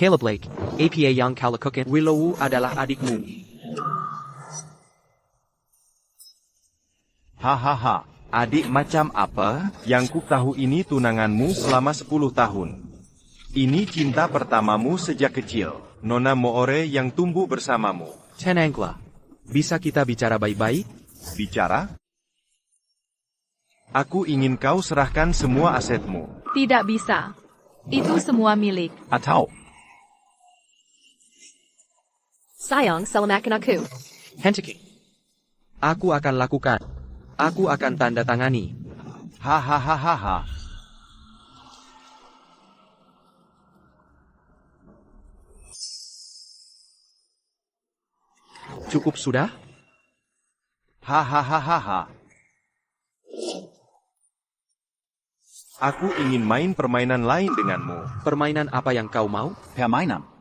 Caleb Lake, APA yang kau lakukan. Willow adalah adikmu. Hahaha, adik macam apa? Yang ku tahu ini tunanganmu selama 10 tahun. Ini cinta pertamamu sejak kecil, Nona Moore yang tumbuh bersamamu. Tenanglah. Bisa kita bicara baik-baik? Bicara? Aku ingin kau serahkan semua asetmu. Tidak bisa. Itu semua milik. Atau Sayang, selamatkan aku. Henteki. Aku akan lakukan. Aku akan tanda tangani. hahaha. Cukup sudah? Hahaha. Aku ingin main permainan lain denganmu. Permainan apa yang kau mau? Permainan.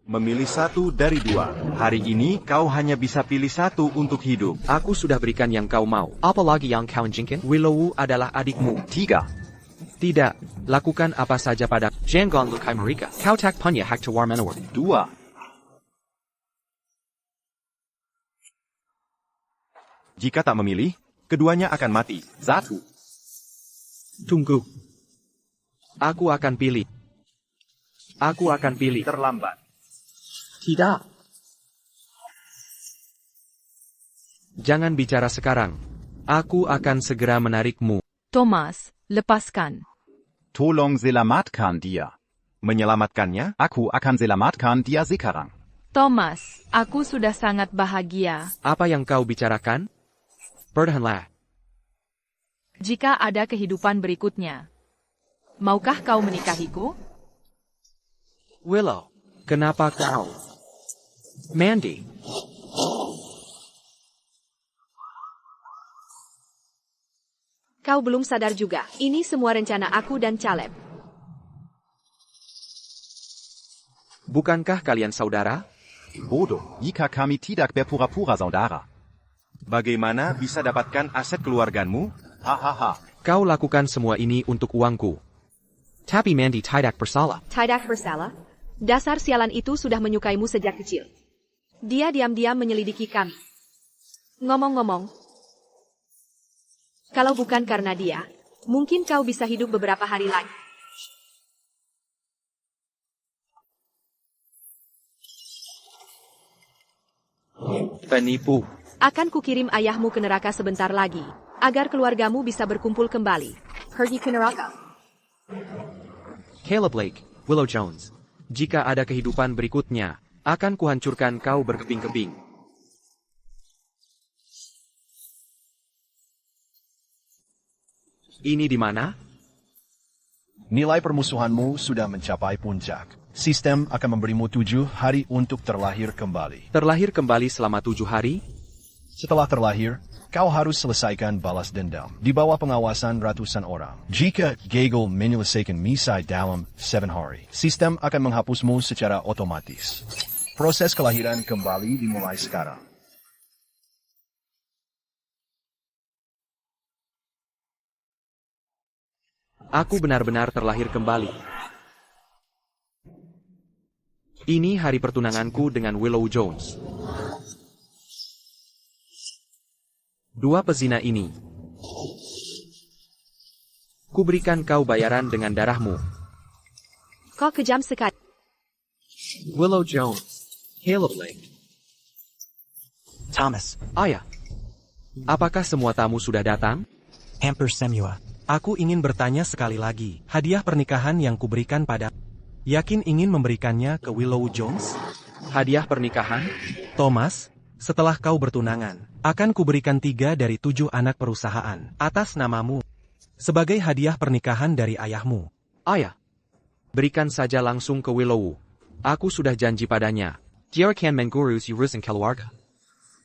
Memilih satu dari dua. Hari ini kau hanya bisa pilih satu untuk hidup. Aku sudah berikan yang kau mau. Apalagi yang kau inginkan? Willow adalah adikmu. 3, Tidak. Lakukan apa saja pada Jangan lukai mereka. Kau tak punya hak tawar menawar. 2. Jika tak memilih, keduanya akan mati. 1. Tunggu. Aku akan pilih. Aku akan pilih. Terlambat. Tidak. Jangan bicara sekarang. Aku akan segera menarikmu. Thomas, lepaskan. Tolong selamatkan dia. Menyelamatkannya? Aku akan selamatkan dia sekarang. Thomas, aku sudah sangat bahagia. Apa yang kau bicarakan? Bertahanlah. Jika ada kehidupan berikutnya, maukah kau menikahiku? Willow, kenapa kau? Mandy. Kau belum sadar juga, ini semua rencana aku dan Caleb. Bukankah kalian saudara? Bodoh, jika kami tidak berpura-pura saudara. Bagaimana bisa dapatkan aset keluargamu? Hahaha. Kau lakukan semua ini untuk uangku. Tapi Mandy tidak bersalah. Tidak bersalah. Dasar sialan itu sudah menyukaimu sejak kecil. Dia diam-diam menyelidiki kami. Ngomong-ngomong, kalau bukan karena dia, mungkin kau bisa hidup beberapa hari lagi. Penipu. Akan kukirim ayahmu ke neraka sebentar lagi, agar keluargamu bisa berkumpul kembali. Pergi ke neraka. Caleb Lake, Willow Jones. Jika ada kehidupan berikutnya, akan kuhancurkan kau berkeping-keping. Ini di mana? Nilai permusuhanmu sudah mencapai puncak. Sistem akan memberimu 7 hari untuk terlahir kembali. Terlahir kembali selama 7 hari? Setelah terlahir, kau harus selesaikan balas dendam di bawah pengawasan ratusan orang. Jika gagal menyelesaikan misi dalam 7 hari, sistem akan menghapusmu secara otomatis. Proses kelahiran kembali dimulai sekarang. Aku benar-benar terlahir kembali. Ini hari pertunanganku dengan Willow Jones. 2 pezina ini. Kuberikan kau bayaran dengan darahmu. Kau kejam sekali. Willow Jones. Caleb Lake. Thomas, Ayah. Apakah semua tamu sudah datang? hampir semua. Aku ingin bertanya sekali lagi. Hadiah pernikahan yang kuberikan pada... Yakin ingin memberikannya ke Willow Jones? Hadiah pernikahan? Thomas, setelah kau bertunangan, akan kuberikan 3 dari 7 anak perusahaan atas namamu. Sebagai hadiah pernikahan dari ayahmu. Ayah. Berikan saja langsung ke Willow. Aku sudah janji padanya. Dia akan mengurus urusan keluarga.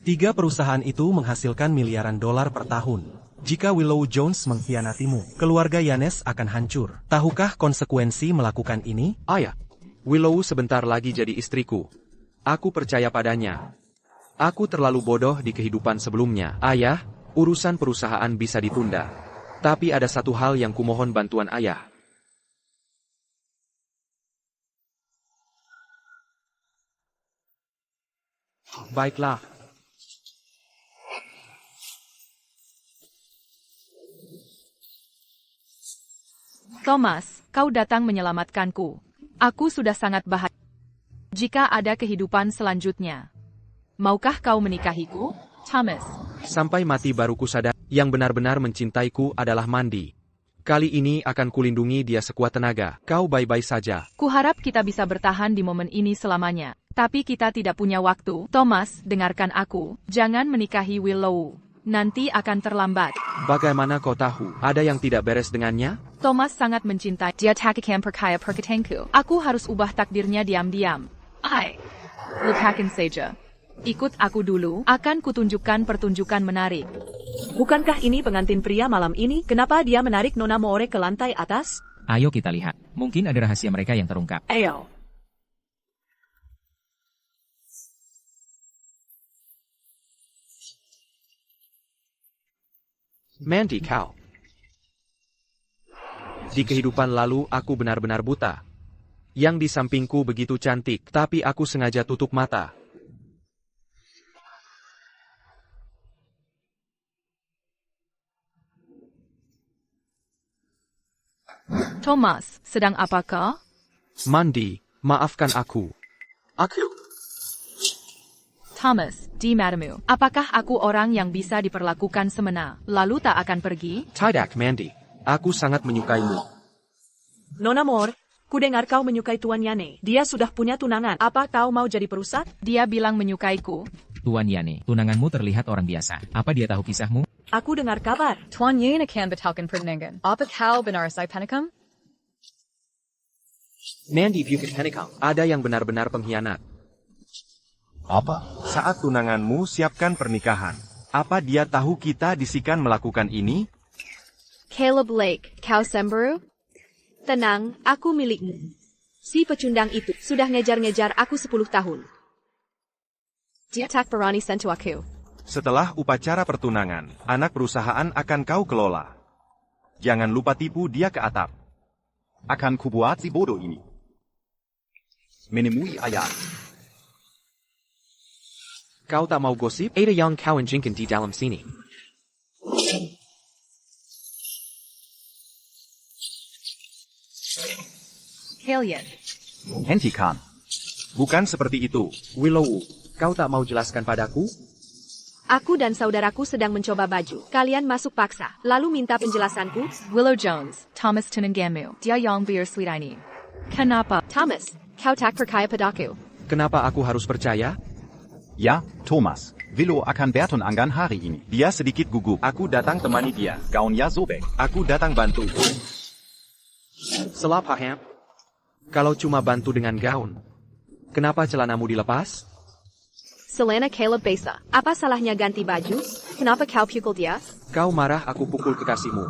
3 perusahaan itu menghasilkan miliaran dolar per tahun. Jika Willow Jones mengkhianatimu, keluarga Yanes akan hancur. Tahukah konsekuensi melakukan ini? Ayah. Willow sebentar lagi jadi istriku. Aku percaya padanya. Aku terlalu bodoh di kehidupan sebelumnya. Ayah, urusan perusahaan bisa ditunda. Tapi ada satu hal yang kumohon bantuan ayah. Baiklah. Thomas, kau datang menyelamatkanku. Aku sudah sangat bahagia. Jika ada kehidupan selanjutnya, maukah kau menikahiku, Thomas? Sampai mati baru ku sadar, yang benar-benar mencintaiku adalah Mandy. Kali ini akan kulindungi dia sekuat tenaga. Kau baik-baik saja. Kuharap kita bisa bertahan di momen ini selamanya. Tapi kita tidak punya waktu. Thomas, dengarkan aku. Jangan menikahi Willow. Nanti akan terlambat. Bagaimana kau tahu? Ada yang tidak beres dengannya? Thomas sangat mencintai. Dia takkan percaya perkataanku. Aku harus ubah takdirnya diam-diam. Lupakan saja. Ikut aku dulu, akan kutunjukkan pertunjukan menarik. Bukankah ini pengantin pria malam ini? Kenapa dia menarik Nona Moore ke lantai atas? Ayo kita lihat. Mungkin ada rahasia mereka yang terungkap. Ayo. Mandy, kau. Di kehidupan lalu aku benar-benar buta. Yang di sampingku begitu cantik, tapi aku sengaja tutup mata. Thomas, sedang apakah? Mandy, maafkan aku. Thomas, di matamu, apakah aku orang yang bisa diperlakukan semena, lalu tak akan pergi? Tidak, Mandy. Aku sangat menyukaimu. Nona Moore, ku dengar kau menyukai Tuan Yane. Dia sudah punya tunangan. Apa kau mau jadi perusak? Dia bilang menyukaiku. Tuan Yane, tunanganmu terlihat orang biasa. Apa dia tahu kisahmu? Aku dengar kabar. Tuan Yane akan batalkan pertandingan. Apa kau benar saya panikam? Mandy Buchanan, ada yang benar-benar pengkhianat. Apa? Saat tunanganmu siapkan pernikahan. Apa dia tahu kita disikan melakukan ini? Caleb Lake, kau cemburu? Tenang, aku milikmu. Si pecundang itu sudah ngejar-ngejar aku 10 tahun. Dia tak berani sentuh aku. Setelah upacara pertunangan, anak perusahaan akan kau kelola. Jangan lupa tipu dia ke atap. Akan kubuat si bodoh ini. Menemui ayah. Kau tak mau gosip? Ada yang kawan jingkin di dalam sini. Kalian. Hentikan. Bukan seperti itu. Willow, kau tak mau jelaskan padaku? Aku dan saudaraku sedang mencoba baju. Kalian masuk paksa, lalu minta penjelasanku. Willow Jones, Thomas Tunangamu, dia yang bersweet ini. Kenapa? Thomas, kau tak percaya padaku. Kenapa aku harus percaya? Ya, Thomas. Willow akan bertunangan hari ini. Dia sedikit gugup. Aku datang temani dia. Gaunnya sobek. Aku datang bantu. Salah paham. Kalau cuma bantu dengan gaun, kenapa celanamu dilepas? Selena Caleb Besa, apa salahnya ganti baju? Kenapa kau pukul dia? Kau marah aku pukul kekasihmu.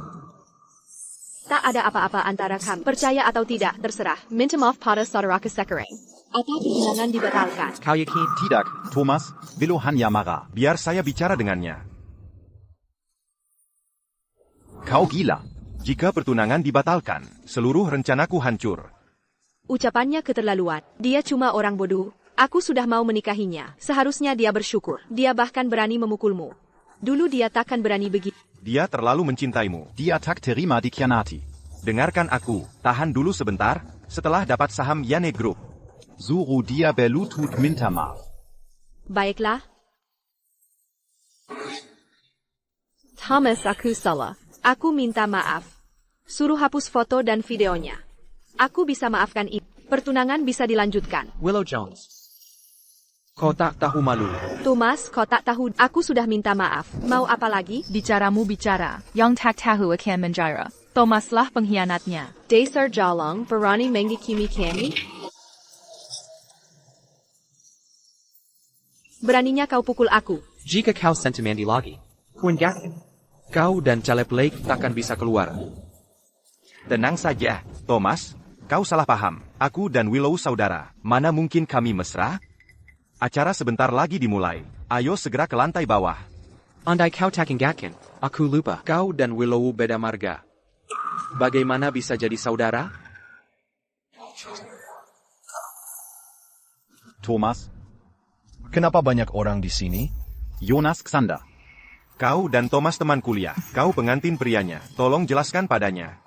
Tak ada apa-apa antara kami. Percaya atau tidak, terserah. Minta maaf pada saudaraku sekarang. Apa pertunangan dibatalkan? Kau yakin? Tidak, Thomas. Willow hanya marah. Biar saya bicara dengannya. Kau gila. Jika pertunangan dibatalkan, seluruh rencanaku hancur. Ucapannya keterlaluan. Dia cuma orang bodoh. Aku sudah mau menikahinya. Seharusnya dia bersyukur. Dia bahkan berani memukulmu. Dulu dia takkan berani begitu. Dia terlalu mencintaimu. Dia tak terima dikhianati. Dengarkan aku. Tahan dulu sebentar. Setelah dapat saham Yane Group, Suruh dia berlutut minta maaf. Baiklah. Thomas, aku salah. Aku minta maaf. Suruh hapus foto dan videonya. Aku bisa maafkan itu. Pertunangan bisa dilanjutkan. Willow Jones. Kau tak tahu malu. Thomas, kau tak tahu. Aku sudah minta maaf. Mau apa lagi? Bicaramu bicara, yang tak tahu akan menjara. Thomaslah pengkhianatnya. Dasar jalang, berani menghakimi kami? Beraninya kau pukul aku. Jika kau sentimenti lagi, kau dan Caleb Lake takkan bisa keluar. tenang saja, Thomas. Kau salah paham. Aku dan Willow saudara. Mana mungkin kami mesra? Acara sebentar lagi dimulai. Ayo segera ke lantai bawah. Andai kau tak ingatkan, aku lupa. Kau dan Willow beda marga. Bagaimana bisa jadi saudara? Thomas, Kenapa banyak orang di sini? Jonas Xander. Kau dan Thomas teman kuliah. Kau pengantin prianya. Tolong jelaskan padanya.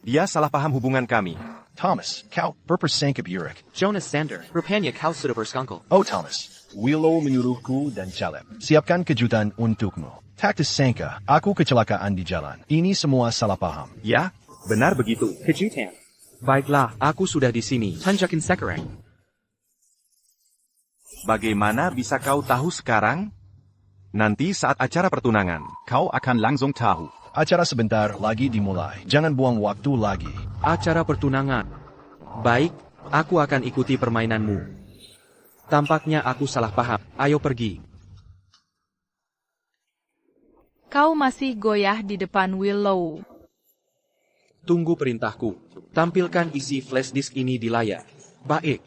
Dia salah paham hubungan kami. Thomas, kau berpersangka buruk. Jonas Sander, rupanya kau sudah bersekongkol. Oh Thomas, Willow menyuruhku dan Caleb. Siapkan kejutan untukmu. Tak disangka, aku kecelakaan di jalan. Ini semua salah paham. Ya, benar begitu. Kejutan. Baiklah, aku sudah di sini. Tanjakin sekarang. Bagaimana bisa kau tahu sekarang? Nanti saat acara pertunangan. Kau akan langsung tahu. Acara sebentar lagi dimulai. Jangan buang waktu lagi. Acara pertunangan. Baik, aku akan ikuti permainanmu. Tampaknya aku salah paham. Ayo pergi. Kau masih goyah di depan Willow. Tunggu perintahku. Tampilkan isi flash disk ini di layar. Baik.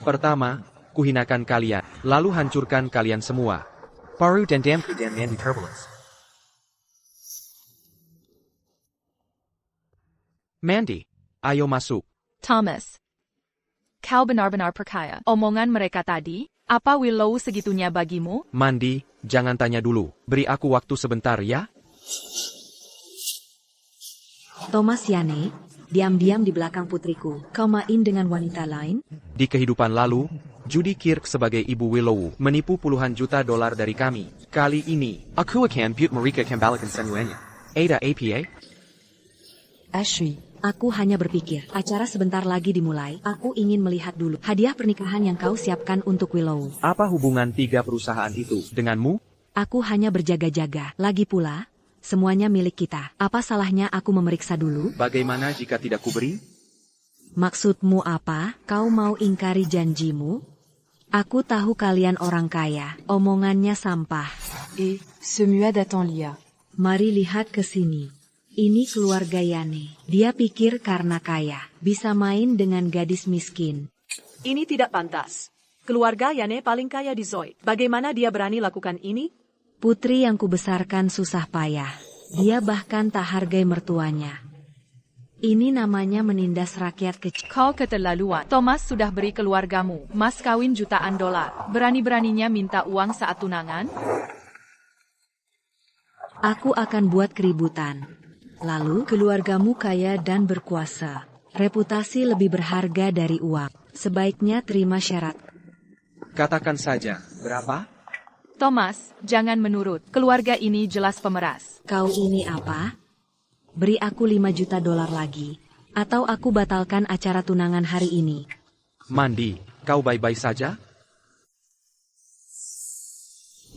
Pertama, kuhinakan kalian, lalu hancurkan kalian semua. Paru dan Damku dan Mandy Turbulence. Mandy, ayo masuk. Thomas. Kau benar-benar percaya omongan mereka tadi? Apa Willow segitunya bagimu? Mandy, jangan tanya dulu. Beri aku waktu sebentar ya. Thomas Yane, diam-diam di belakang putriku. Kau main dengan wanita lain? Di kehidupan lalu, Judy Kirk sebagai ibu Willow menipu puluhan juta dolar dari kami. Kali ini, aku akan buat mereka kembalikan semuanya. Ada APA? Ashley, aku hanya berpikir, acara sebentar lagi dimulai. Aku ingin melihat dulu hadiah pernikahan yang kau siapkan untuk Willow. Apa hubungan tiga perusahaan itu denganmu? Aku hanya berjaga-jaga. Lagi pula, semuanya milik kita. Apa salahnya aku memeriksa dulu? Bagaimana jika tidak kuberi? Maksudmu apa? Kau mau ingkari janjimu? Aku tahu kalian orang kaya. Omongannya sampah. Ce muet attend Lia. Mari lihat ke sini. Ini keluarga Yane. Dia pikir karena kaya, bisa main dengan gadis miskin. Ini tidak pantas. Keluarga Yane paling kaya di Zoid. Bagaimana dia berani lakukan ini? Putri yang kubesarkan susah payah. Dia bahkan tak hargai mertuanya. Ini namanya menindas rakyat kecil. Kau keterlaluan. Thomas sudah beri keluargamu mas kawin jutaan dolar. Berani-beraninya minta uang saat tunangan? Aku akan buat keributan. Lalu, keluargamu kaya dan berkuasa. Reputasi lebih berharga dari uang. Sebaiknya terima syarat. Katakan saja, berapa? Thomas, jangan menurut. Keluarga ini jelas pemeras. Kau ini apa? Beri aku 5 juta dolar lagi. Atau aku batalkan acara tunangan hari ini. Mandy, kau baik-baik saja?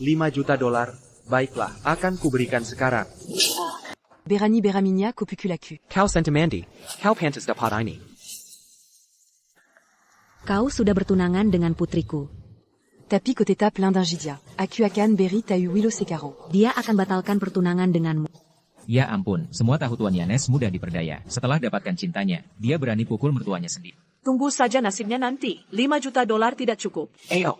5 juta dolar, baiklah, akan kuberikan sekarang. Berani Beraminia Copiculacu. Kau Mandy, kau pantas dapat ini. Kau sudah bertunangan dengan putriku. Tapi koteta plein d'ingidia. Aku akan beri tahu Willow Sekaro. Dia akan batalkan pertunangan denganmu. Ya ampun, semua tahu Tuan Yanes mudah diperdaya. Setelah dapatkan cintanya, dia berani pukul mertuanya sendiri. Tunggu saja nasibnya nanti. 5 juta dolar tidak cukup. Ayo.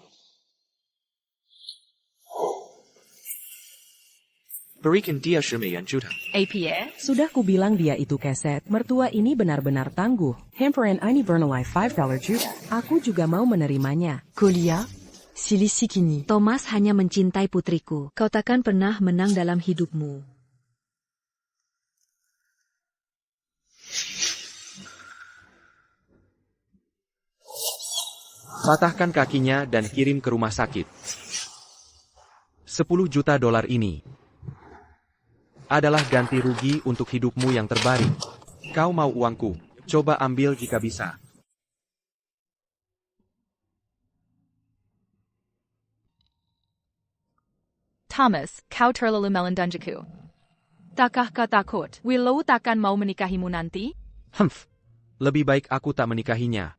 Berikan dia 9 juta. APA? Sudah kubilang dia itu keset. Mertua ini benar-benar tangguh. Hamperin ini bernilai $5 juta. Aku juga mau menerimanya. Kolia, Sili Sikini. Thomas hanya mencintai putriku. Kau takkan pernah menang dalam hidupmu. Patahkan kakinya dan kirim ke rumah sakit. 10 juta dolar ini adalah ganti rugi untuk hidupmu yang terbaring. Kau mau uangku? Coba ambil jika bisa. Thomas, kau terlalu melendunjaku. Takkah kau takut Willow takkan mau menikahimu nanti? Lebih baik aku tak menikahinya.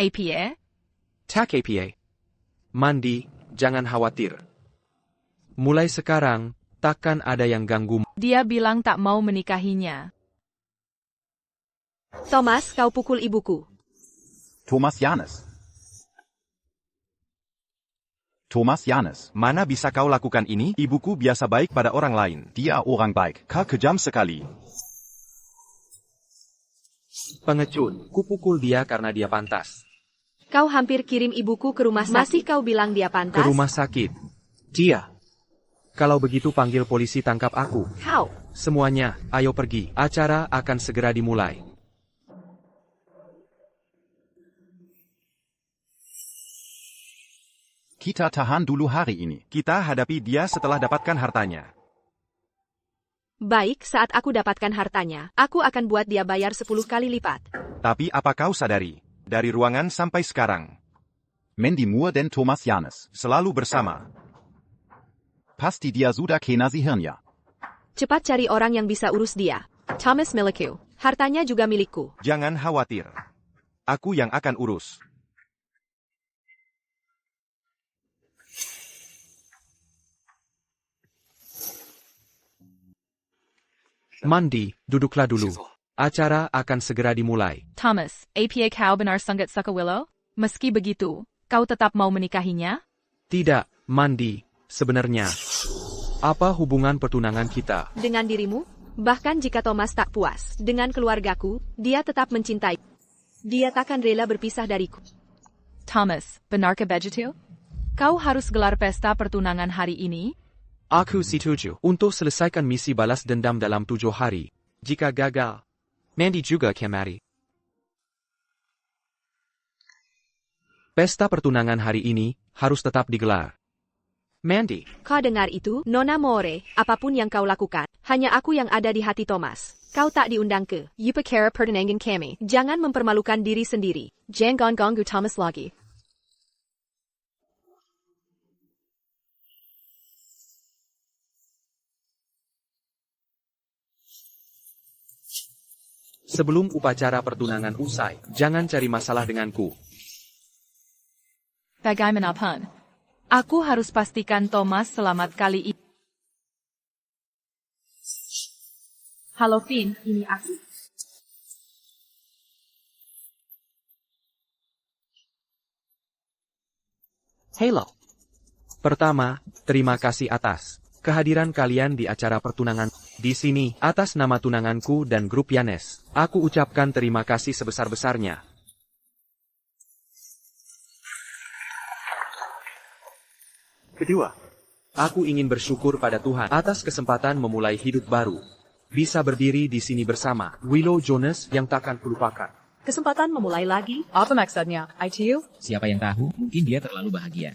APA? Tak APA. Mandy, jangan khawatir. Mulai sekarang, takkan ada yang ganggu. Dia bilang tak mau menikahinya. Thomas, kau pukul ibuku. Thomas Yanes. Thomas Yanes. Mana bisa kau lakukan ini? Ibuku biasa baik pada orang lain. Dia orang baik. Kau kejam sekali. Pengecut, kupukul dia karena dia pantas. Kau hampir kirim ibuku ke rumah sakit. Masih kau bilang dia pantas? Ke rumah sakit. Dia. Kalau begitu panggil polisi tangkap aku. Kau. Semuanya, ayo pergi. Acara akan segera dimulai. Kita tahan dulu hari ini. Kita hadapi dia setelah dapatkan hartanya. Baik, saat aku dapatkan hartanya, aku akan buat dia bayar 10 kali lipat. Tapi apa kau sadari? Dari ruangan sampai sekarang. Mandy Moore dan Thomas Yanes. Selalu bersama. Pasti dia sudah kena sihirnya. Cepat cari orang yang bisa urus dia. Thomas milikku. Hartanya juga milikku. Jangan khawatir. Aku yang akan urus. Mandy, duduklah dulu. Acara akan segera dimulai. Thomas, apa kau benar sangat suka Willow? Meski begitu, kau tetap mau menikahinya? Tidak, Mandy. Sebenarnya, apa hubungan pertunangan kita? Dengan dirimu? Bahkan jika Thomas tak puas dengan keluargaku, dia tetap mencintai. Dia takkan rela berpisah dariku. Thomas, benarkah begitu? Kau harus gelar pesta pertunangan hari ini? Aku setuju untuk selesaikan misi balas dendam dalam 7 hari. Jika gagal, Mandy juga kemari. Pesta pertunangan hari ini harus tetap digelar. Mandy. Kau dengar itu, Nona Moore, apapun yang kau lakukan, hanya aku yang ada di hati Thomas. Kau tak diundang ke upacara pertunangan kami. Jangan mempermalukan diri sendiri. Jangan ganggu Thomas lagi. Sebelum upacara pertunangan usai, jangan cari masalah denganku. Bagaimanapun, aku harus pastikan Thomas selamat kali ini. Halo Finn, ini aku. Halo. Pertama, terima kasih atas kehadiran kalian di acara pertunangan. Di sini, atas nama tunanganku dan grup Yanes, aku ucapkan terima kasih sebesar-besarnya. Kedua, aku ingin bersyukur pada Tuhan atas kesempatan memulai hidup baru. Bisa berdiri di sini bersama Willow Jones yang takkan kulupakan. Kesempatan memulai lagi? Apa maksudnya? ITU? Siapa yang tahu, mungkin dia terlalu bahagia.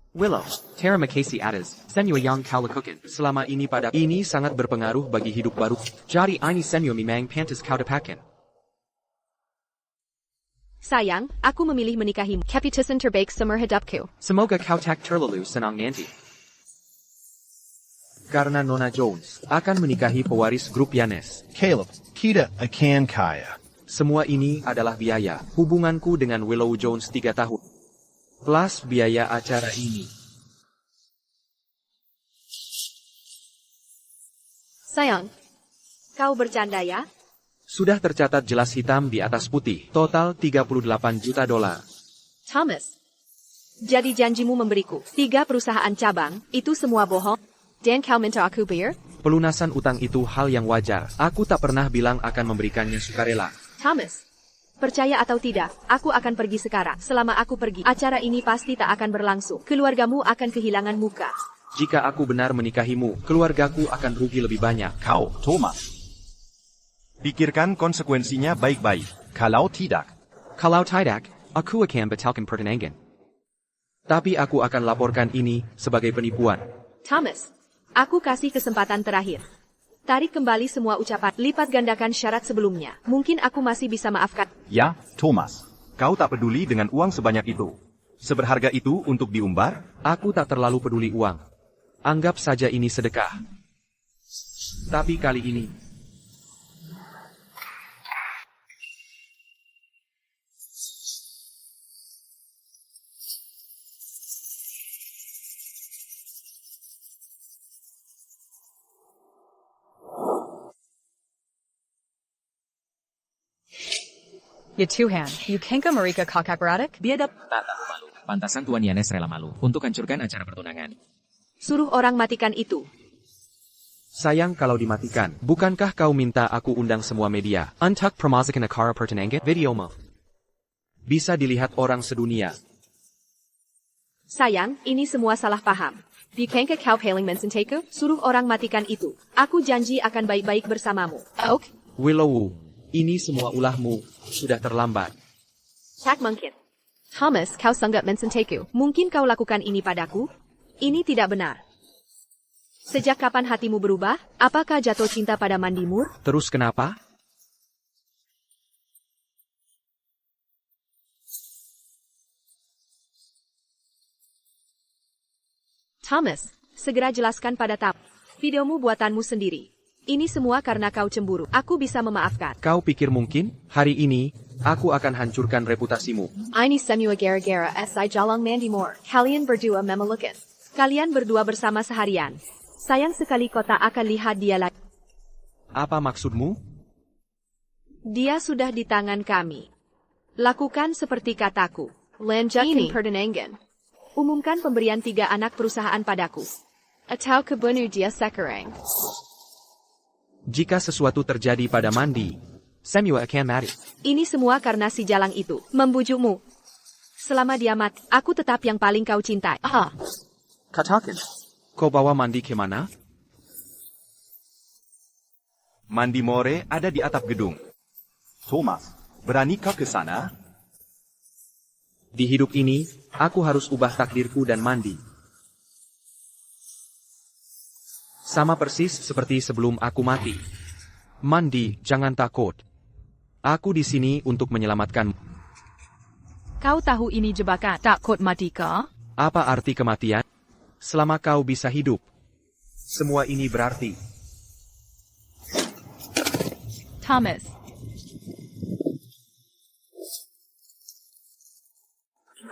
Willow, Tara Makasi Adas, Senyo Yang Kaulakukan. Selama ini ini sangat berpengaruh bagi hidup baru. Jadi ini Senyo memang pantas kau dapatkan. Sayang, aku memilih menikahimu. Keputusan terbaik seumur hidupku. Semoga kau tak terlalu senang nanti. Karena Nona Jones akan menikahi pewaris grup Yanes. Caleb, kita akan kaya. Semua ini adalah biaya hubunganku dengan Willow Jones 3 tahun. Plus biaya acara ini. Sayang, kau bercanda ya? Sudah tercatat jelas hitam di atas putih. Total $38 juta. Thomas, jadi janjimu memberiku 3 perusahaan cabang, itu semua bohong? Dan kau minta aku bayar? Pelunasan utang itu hal yang wajar. Aku tak pernah bilang akan memberikannya sukarela. Thomas, percaya atau tidak, aku akan pergi sekarang. Selama aku pergi, acara ini pasti tak akan berlangsung. Keluargamu akan kehilangan muka. Jika aku benar menikahimu, keluargaku akan rugi lebih banyak. Kau, Thomas. Pikirkan konsekuensinya baik-baik. Kalau tidak, aku akan batalkan pertunangan. Tapi aku akan laporkan ini sebagai penipuan. Thomas, aku kasih kesempatan terakhir. Tarik kembali semua ucapan, lipat gandakan syarat sebelumnya. Mungkin aku masih bisa maafkan. Ya, Thomas. Kau tak peduli dengan uang sebanyak itu. Seberharga itu untuk diumbar? Aku tak terlalu peduli uang. Anggap saja ini sedekah. Tapi kali ini, Ya Tuhan, bukankah mereka kakak beradik? Biadab. Tak tahu malu. Pantasan Tuan Yanes rela malu untuk hancurkan acara pertunangan. Suruh orang matikan itu. Sayang kalau dimatikan. Bukankah kau minta aku undang semua media? Untuk promosi acara pertunangan video mo. Bisa dilihat orang sedunia. Sayang, ini semua salah paham. Bukankah kau paling mencintaku? Suruh orang matikan itu. Aku janji akan baik-baik bersamamu. Oke? Willow, ini semua ulahmu. Sudah terlambat. Tak mungkin. Thomas, kau sangat mencintaku. Mungkin kau lakukan ini padaku? Ini tidak benar. Sejak kapan hatimu berubah? Apakah jatuh cinta pada mandimu? Terus kenapa? Thomas, segera jelaskan pada tamu. Videomu buatanmu sendiri. Ini semua karena kau cemburu. Aku bisa memaafkan. Kau pikir mungkin? Hari ini, aku akan hancurkan reputasimu. Ini semua gara-gara SI Jalang Mandimore. Kalian berdua memelukan. Kalian berdua bersama seharian. Sayang sekali kau tak akan lihat dia lagi. Apa maksudmu? Dia sudah di tangan kami. Lakukan seperti kataku. Lanjutkan pertunangan. Umumkan pemberian 3 anak perusahaan padaku. Atau kebunuh dia sekarang. Jika sesuatu terjadi pada Mandi, Samuel akan mati. Ini semua karena si Jalang itu. Membujukmu. Selama dia mati, aku tetap yang paling kau cintai. Katakan. Kau bawa Mandi kemana? Mandimore ada di atap gedung. Thomas, beranikah ke sana? Di hidup ini, aku harus ubah takdirku dan Mandi. Sama persis seperti sebelum aku mati. Mandi, jangan takut. Aku di sini untuk menyelamatkanmu. Kau tahu ini jebakan. Takut mati kah? Apa arti kematian? Selama kau bisa hidup. Semua ini berarti. Thomas.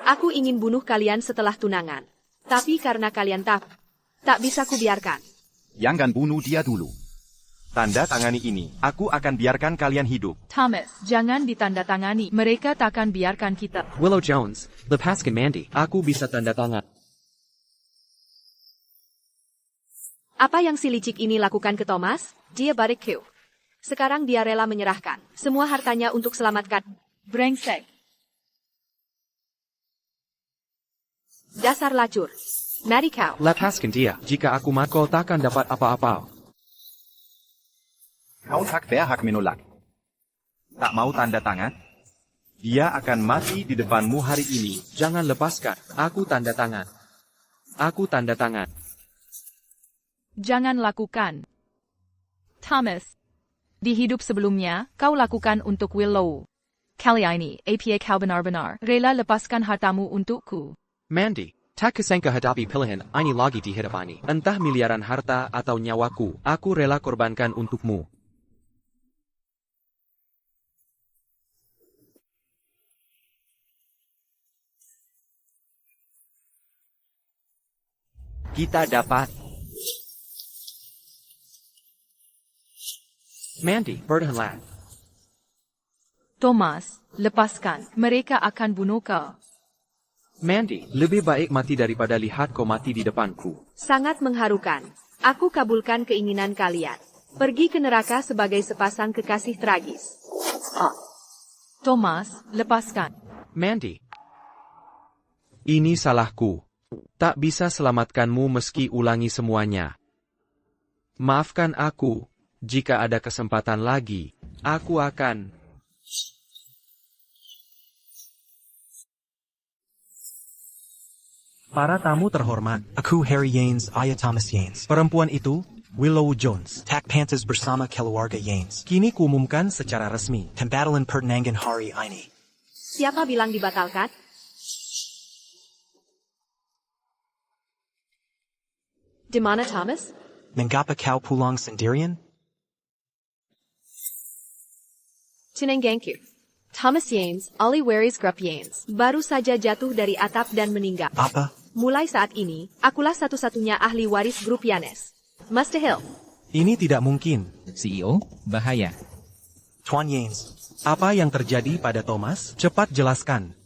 Aku ingin bunuh kalian setelah tunangan. Tapi karena kalian tak bisa kubiarkan. Jangan bunuh dia dulu. Tanda tangani ini, aku akan biarkan kalian hidup. Thomas, jangan ditandatangani. Mereka takkan biarkan kita. Willow Jones, lepaskan Mandi. Aku bisa tanda tangan. Apa yang si licik ini lakukan ke Thomas? Dia bariku. Sekarang dia rela menyerahkan semua hartanya untuk selamatkan. Brengsek. Dasar lacur. Mari kau. Lepaskan dia. Jika aku mati, kau takkan dapat apa-apa. Kau tak berhak menolak. Tak mau tanda tangan? Dia akan mati di depanmu hari ini. Jangan lepaskan. Aku tanda tangan. Aku tanda tangan. Jangan lakukan. Thomas. Di hidup sebelumnya, kau lakukan untuk Willow. Kali ini, apa kau benar-benar rela lepaskan hartamu untukku? Mandi, tak kesangka hadapi pilihan ini lagi di hidup ini. Entah miliaran harta atau nyawaku, aku rela korbankan untukmu. Kita dapat. Mandi, bertahanlah. Thomas, lepaskan. Mereka akan bunuh kau. Mandi, lebih baik mati daripada lihat kau mati di depanku. Sangat mengharukan. Aku kabulkan keinginan kalian. Pergi ke neraka sebagai sepasang kekasih tragis. Thomas, lepaskan. Mandi. Ini salahku. Tak bisa selamatkanmu meski ulangi semuanya. Maafkan aku. Jika ada kesempatan lagi, aku akan... Para tamu terhormat, aku Harry Yanes, ayah Thomas Yanes. Perempuan itu, Willow Jones. Tak pantas bersama keluarga Yanes. Kini kuumumkan secara resmi, pembatalan pertunangan hari ini. Siapa bilang dibatalkan? Di mana Thomas? Mengapa kau pulang sendirian? Tunanganku. Thomas Yanes, Ali Waris Grup Yanes, baru saja jatuh dari atap dan meninggal. Apa? Mulai saat ini, akulah satu-satunya ahli waris grup Yanes. Mustahil. Ini tidak mungkin. CEO, bahaya. Tuan Yanes, apa yang terjadi pada Thomas? Cepat jelaskan.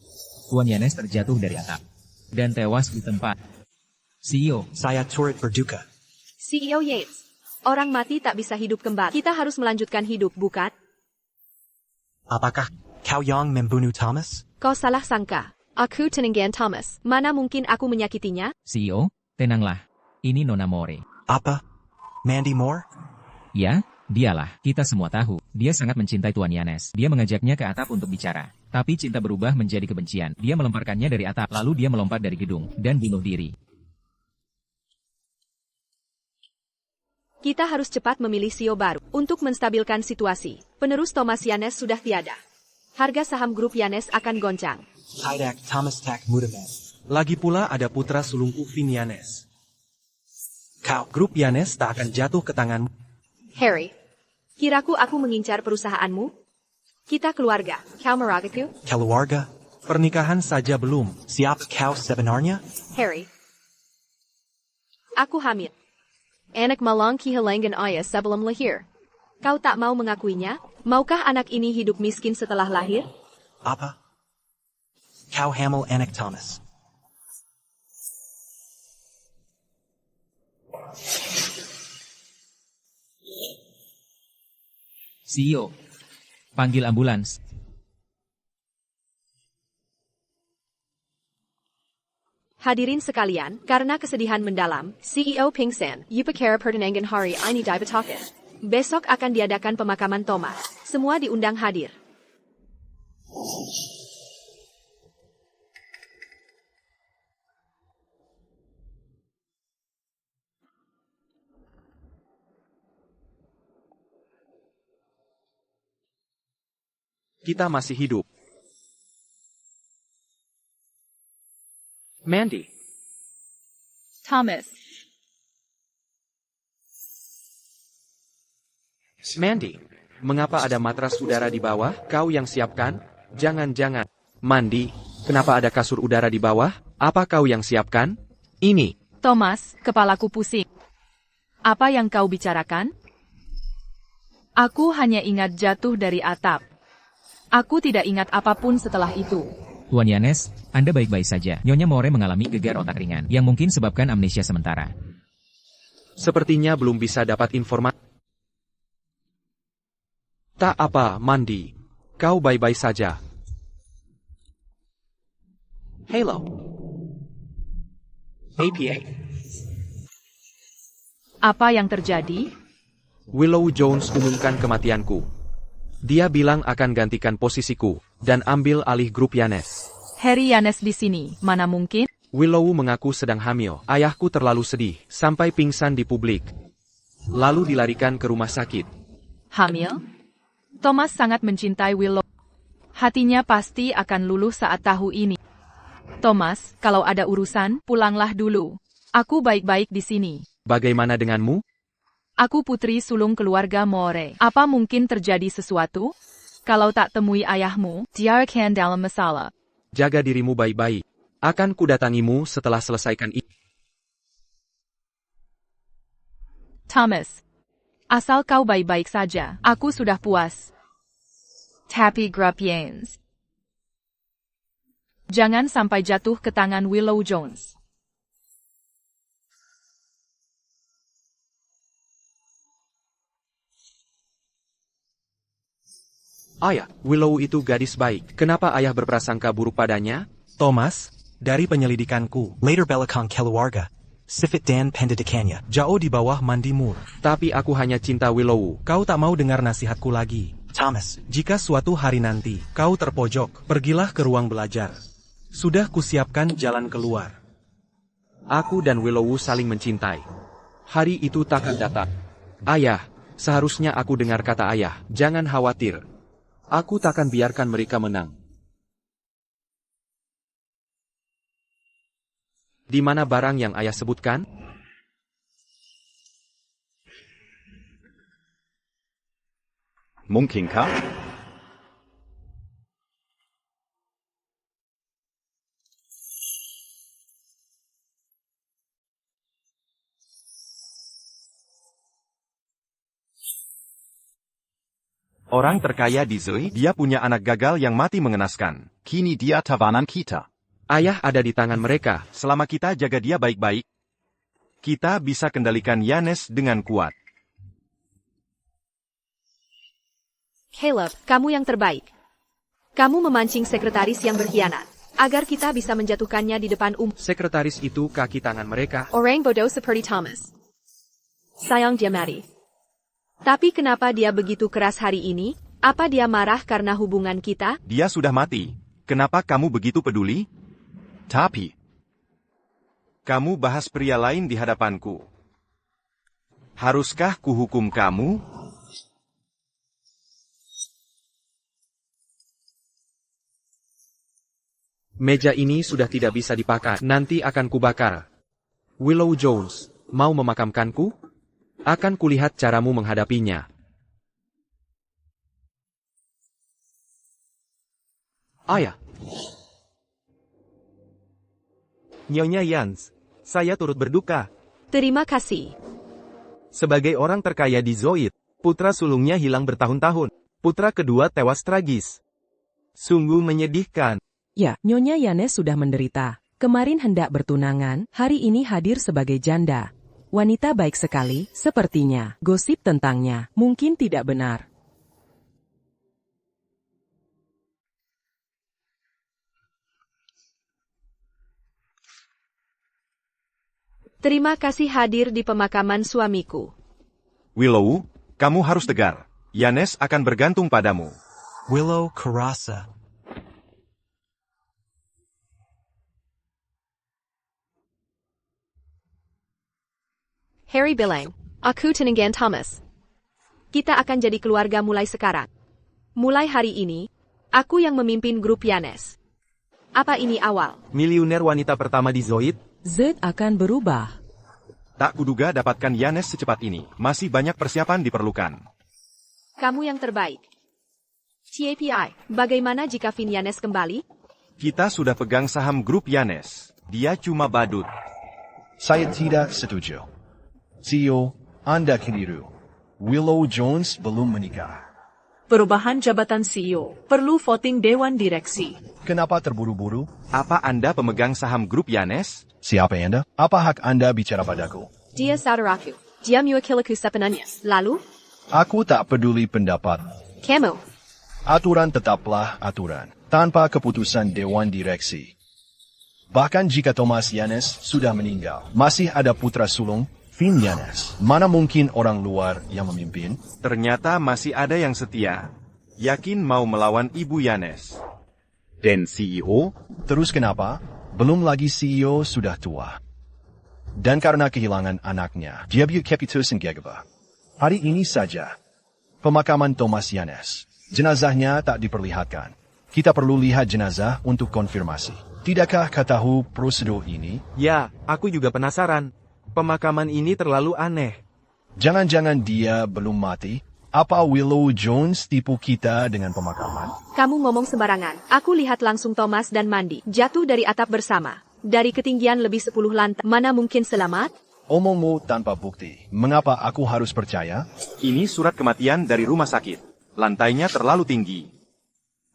Tuan Yanes terjatuh dari atap dan tewas di tempat. CEO, saya turut berduka. CEO Yanes, Orang mati tak bisa hidup kembali. Kita harus melanjutkan hidup, bukan? Apakah kau yang membunuh Thomas? Kau salah sangka. Aku Tenangan Thomas. Mana mungkin aku menyakitinya? CEO, tenanglah. Ini Nona More. Apa? Mandy Moore? Ya, dialah. Kita semua tahu. Dia sangat mencintai Tuan Yanes. Dia mengajaknya ke atap untuk bicara. Tapi cinta berubah menjadi kebencian. Dia melemparkannya dari atap, lalu dia melompat dari gedung, dan bunuh diri. Kita harus cepat memilih CEO baru untuk menstabilkan situasi. Penerus Thomas Yanes sudah tiada. Harga saham grup Yanes akan goncang. Tidak Thomas Tak Mudaman. Lagi pula ada putra sulungku Vin Yanes. Grup Yanes tak akan jatuh ke tanganmu. Harry, kiraku aku mengincar perusahaanmu? Kita keluarga. Kau meragaku? Keluarga? Pernikahan saja belum. Siapa kau sebenarnya? Harry, aku hamil. Anak malang kehilangan ayah sebelum lahir. Kau tak mau mengakuinya? Maukah anak ini hidup miskin setelah lahir? Apa? Kau hamil anak Thomas. CEO, panggil ambulans. Hadirin sekalian, karena kesedihan mendalam, CEO pingsan, Upakara pertenangan hari ini dibatalkan. Besok akan diadakan pemakaman Thomas. Semua diundang hadir. Kita masih hidup. Mandy. Thomas. Mandy, mengapa ada matras udara di bawah? Kau yang siapkan? Jangan-jangan. Mandy, kenapa ada kasur udara di bawah? Apa kau yang siapkan? Ini. Thomas, kepalaku pusing. Apa yang kau bicarakan? Aku hanya ingat jatuh dari atap. Aku tidak ingat apapun setelah itu. Tuan Yanes, Anda baik-baik saja. Nyonya More mengalami gegar otak ringan, yang mungkin sebabkan amnesia sementara. Sepertinya belum bisa dapat informasi. Tak apa, Mandy. Kau baik-baik saja. Hello. APA. Apa yang terjadi? Willow Jones umumkan kematianku. Dia bilang akan gantikan posisiku, dan ambil alih grup Yanes. Harry Yanes di sini, mana mungkin? Willow mengaku sedang hamil. Ayahku terlalu sedih, sampai pingsan di publik. Lalu dilarikan ke rumah sakit. Hamil? Thomas sangat mencintai Willow. Hatinya pasti akan luluh saat tahu ini. Thomas, kalau ada urusan, pulanglah dulu. Aku baik-baik di sini. Bagaimana denganmu? Aku putri sulung keluarga More. Apa mungkin terjadi sesuatu? Kalau tak temui ayahmu, dia akan dalam masalah. Jaga dirimu baik-baik. Akan kudatangimu setelah selesaikan ini. Thomas, asal kau baik-baik saja, aku sudah puas. Tapi grup Yanes. Jangan sampai jatuh ke tangan Willow Jones. Ayah, Willow itu gadis baik. Kenapa ayah berprasangka buruk padanya? Thomas, dari penyelidikanku, Later belakang keluarga. Sifat dan pendidikannya jauh di bawah Mandy Moore. Tapi aku hanya cinta Willow. Kau tak mau dengar nasihatku lagi. Thomas, Jika suatu hari nanti kau terpojok, pergilah ke ruang belajar. Sudah kusiapkan jalan keluar. Aku dan Willow saling mencintai. Hari itu takkan datang. Ayah, seharusnya aku dengar kata ayah. Jangan khawatir. Aku takkan biarkan mereka menang. Di mana barang yang ayah sebutkan? Mungkinkah? Orang terkaya di Zoe, dia punya anak gagal yang mati mengenaskan. Kini dia tawanan kita. Ayah ada di tangan mereka. Selama kita jaga dia baik-baik, kita bisa kendalikan Yanes dengan kuat. Caleb, kamu yang terbaik. Kamu memancing sekretaris yang berkhianat, agar kita bisa menjatuhkannya di depan Sekretaris itu kaki tangan mereka. orang bodoh seperti Thomas. Sayang dia mati. Tapi kenapa dia begitu keras hari ini? Apa dia marah karena hubungan kita? Dia sudah mati. Kenapa kamu begitu peduli? Tapi, Kamu bahas pria lain di hadapanku. Haruskah kuhukum kamu? Meja ini sudah tidak bisa dipakai. Nanti akan kubakar. Willow Jones, mau memakamkanku? Akan kulihat caramu menghadapinya. Ayah. Nyonya Yans, saya turut berduka. Terima kasih. Sebagai orang terkaya di Zoid, putra sulungnya hilang bertahun-tahun. Putra kedua tewas tragis. Sungguh menyedihkan. Ya, Nyonya Yanes sudah menderita. Kemarin hendak bertunangan, hari ini hadir sebagai janda. Wanita baik sekali, sepertinya. Gosip tentangnya mungkin tidak benar. Terima kasih hadir di pemakaman suamiku. Willow, kamu harus tegar. Yanes akan bergantung padamu. Willow Karasa. Harry bilang, aku tenangkan Thomas. Kita akan jadi keluarga mulai sekarang. Mulai hari ini, aku yang memimpin grup Yanes. Apa ini awal? Miliuner wanita pertama di Zoid? Z akan berubah. Tak kuduga dapatkan Yanes secepat ini. Masih banyak persiapan diperlukan. Kamu yang terbaik. TAPI, bagaimana jika Vin Yanes kembali? Kita sudah pegang saham grup Yanes. Dia cuma badut. Saya tidak setuju. CEO, Anda keliru. Willow Jones belum menikah. Perubahan jabatan CEO, perlu voting Dewan Direksi. Kenapa terburu-buru? Apa Anda pemegang saham grup Yanes? Siapa Anda? Apa hak Anda bicara padaku? Dia saudaraku. Dia mewakiliku sepenuhnya. Lalu? Aku tak peduli pendapat. Kamu. Aturan tetaplah aturan, tanpa keputusan Dewan Direksi. Bahkan jika Thomas Yanes sudah meninggal, masih ada putra sulung, Vin Yanes. Mana mungkin orang luar yang memimpin? Ternyata masih ada yang setia. Yakin mau melawan Ibu Yanes. Dan CEO? Terus kenapa? Belum lagi CEO sudah tua. Dan karena kehilangan anaknya, dia keputusan gegabah. Hari ini saja, pemakaman Thomas Yanes. Jenazahnya tak diperlihatkan. Kita perlu lihat jenazah untuk konfirmasi. Tidakkah kau tahu prosedur ini? Ya, aku juga penasaran. Pemakaman ini terlalu aneh. Jangan-jangan dia belum mati? Apa Willow Jones tipu kita dengan pemakaman? Kamu ngomong sembarangan. Aku lihat langsung Thomas dan Mandy jatuh dari atap bersama. Dari ketinggian lebih 10 lantai. Mana mungkin selamat? Omongmu tanpa bukti. Mengapa aku harus percaya? Ini surat kematian dari rumah sakit. Lantainya terlalu tinggi.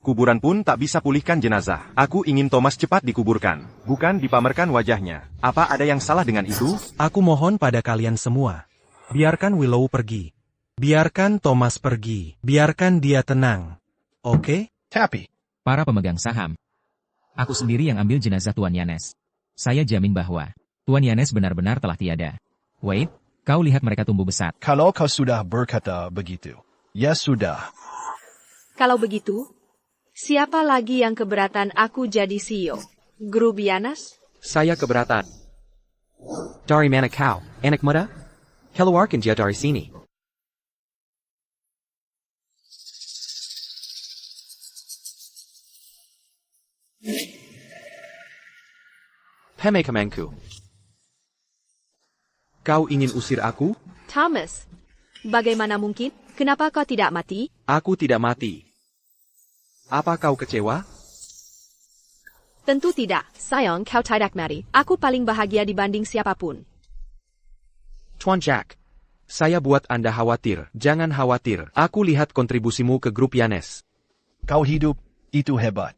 Kuburan pun tak bisa pulihkan jenazah. Aku ingin Thomas cepat dikuburkan, bukan dipamerkan wajahnya. Apa ada yang salah dengan itu? Aku mohon pada kalian semua. Biarkan Willow pergi. Biarkan Thomas pergi. Biarkan dia tenang. Oke? Tapi, Para pemegang saham. Aku sendiri yang ambil jenazah Tuan Yanes. Saya jamin bahwa Tuan Yanes benar-benar telah tiada. Wait, kau lihat mereka tumbuh besar. kalau kau sudah berkata begitu, ya sudah. Kalau begitu, siapa lagi yang keberatan aku jadi CEO? Grup Yanes? Saya keberatan. Dari mana kau, anak muda? Keluarkan dia dari sini. Pemakamanku. Kau ingin usir aku? Thomas, bagaimana mungkin? Kenapa kau tidak mati? Aku tidak mati. Apa kau kecewa? Tentu tidak. Sayang, kau tidak mati. Aku paling bahagia dibanding siapapun. Tuan Jack, saya buat Anda khawatir. Jangan khawatir. Aku lihat kontribusimu ke grup Yanes. Kau hidup, itu hebat.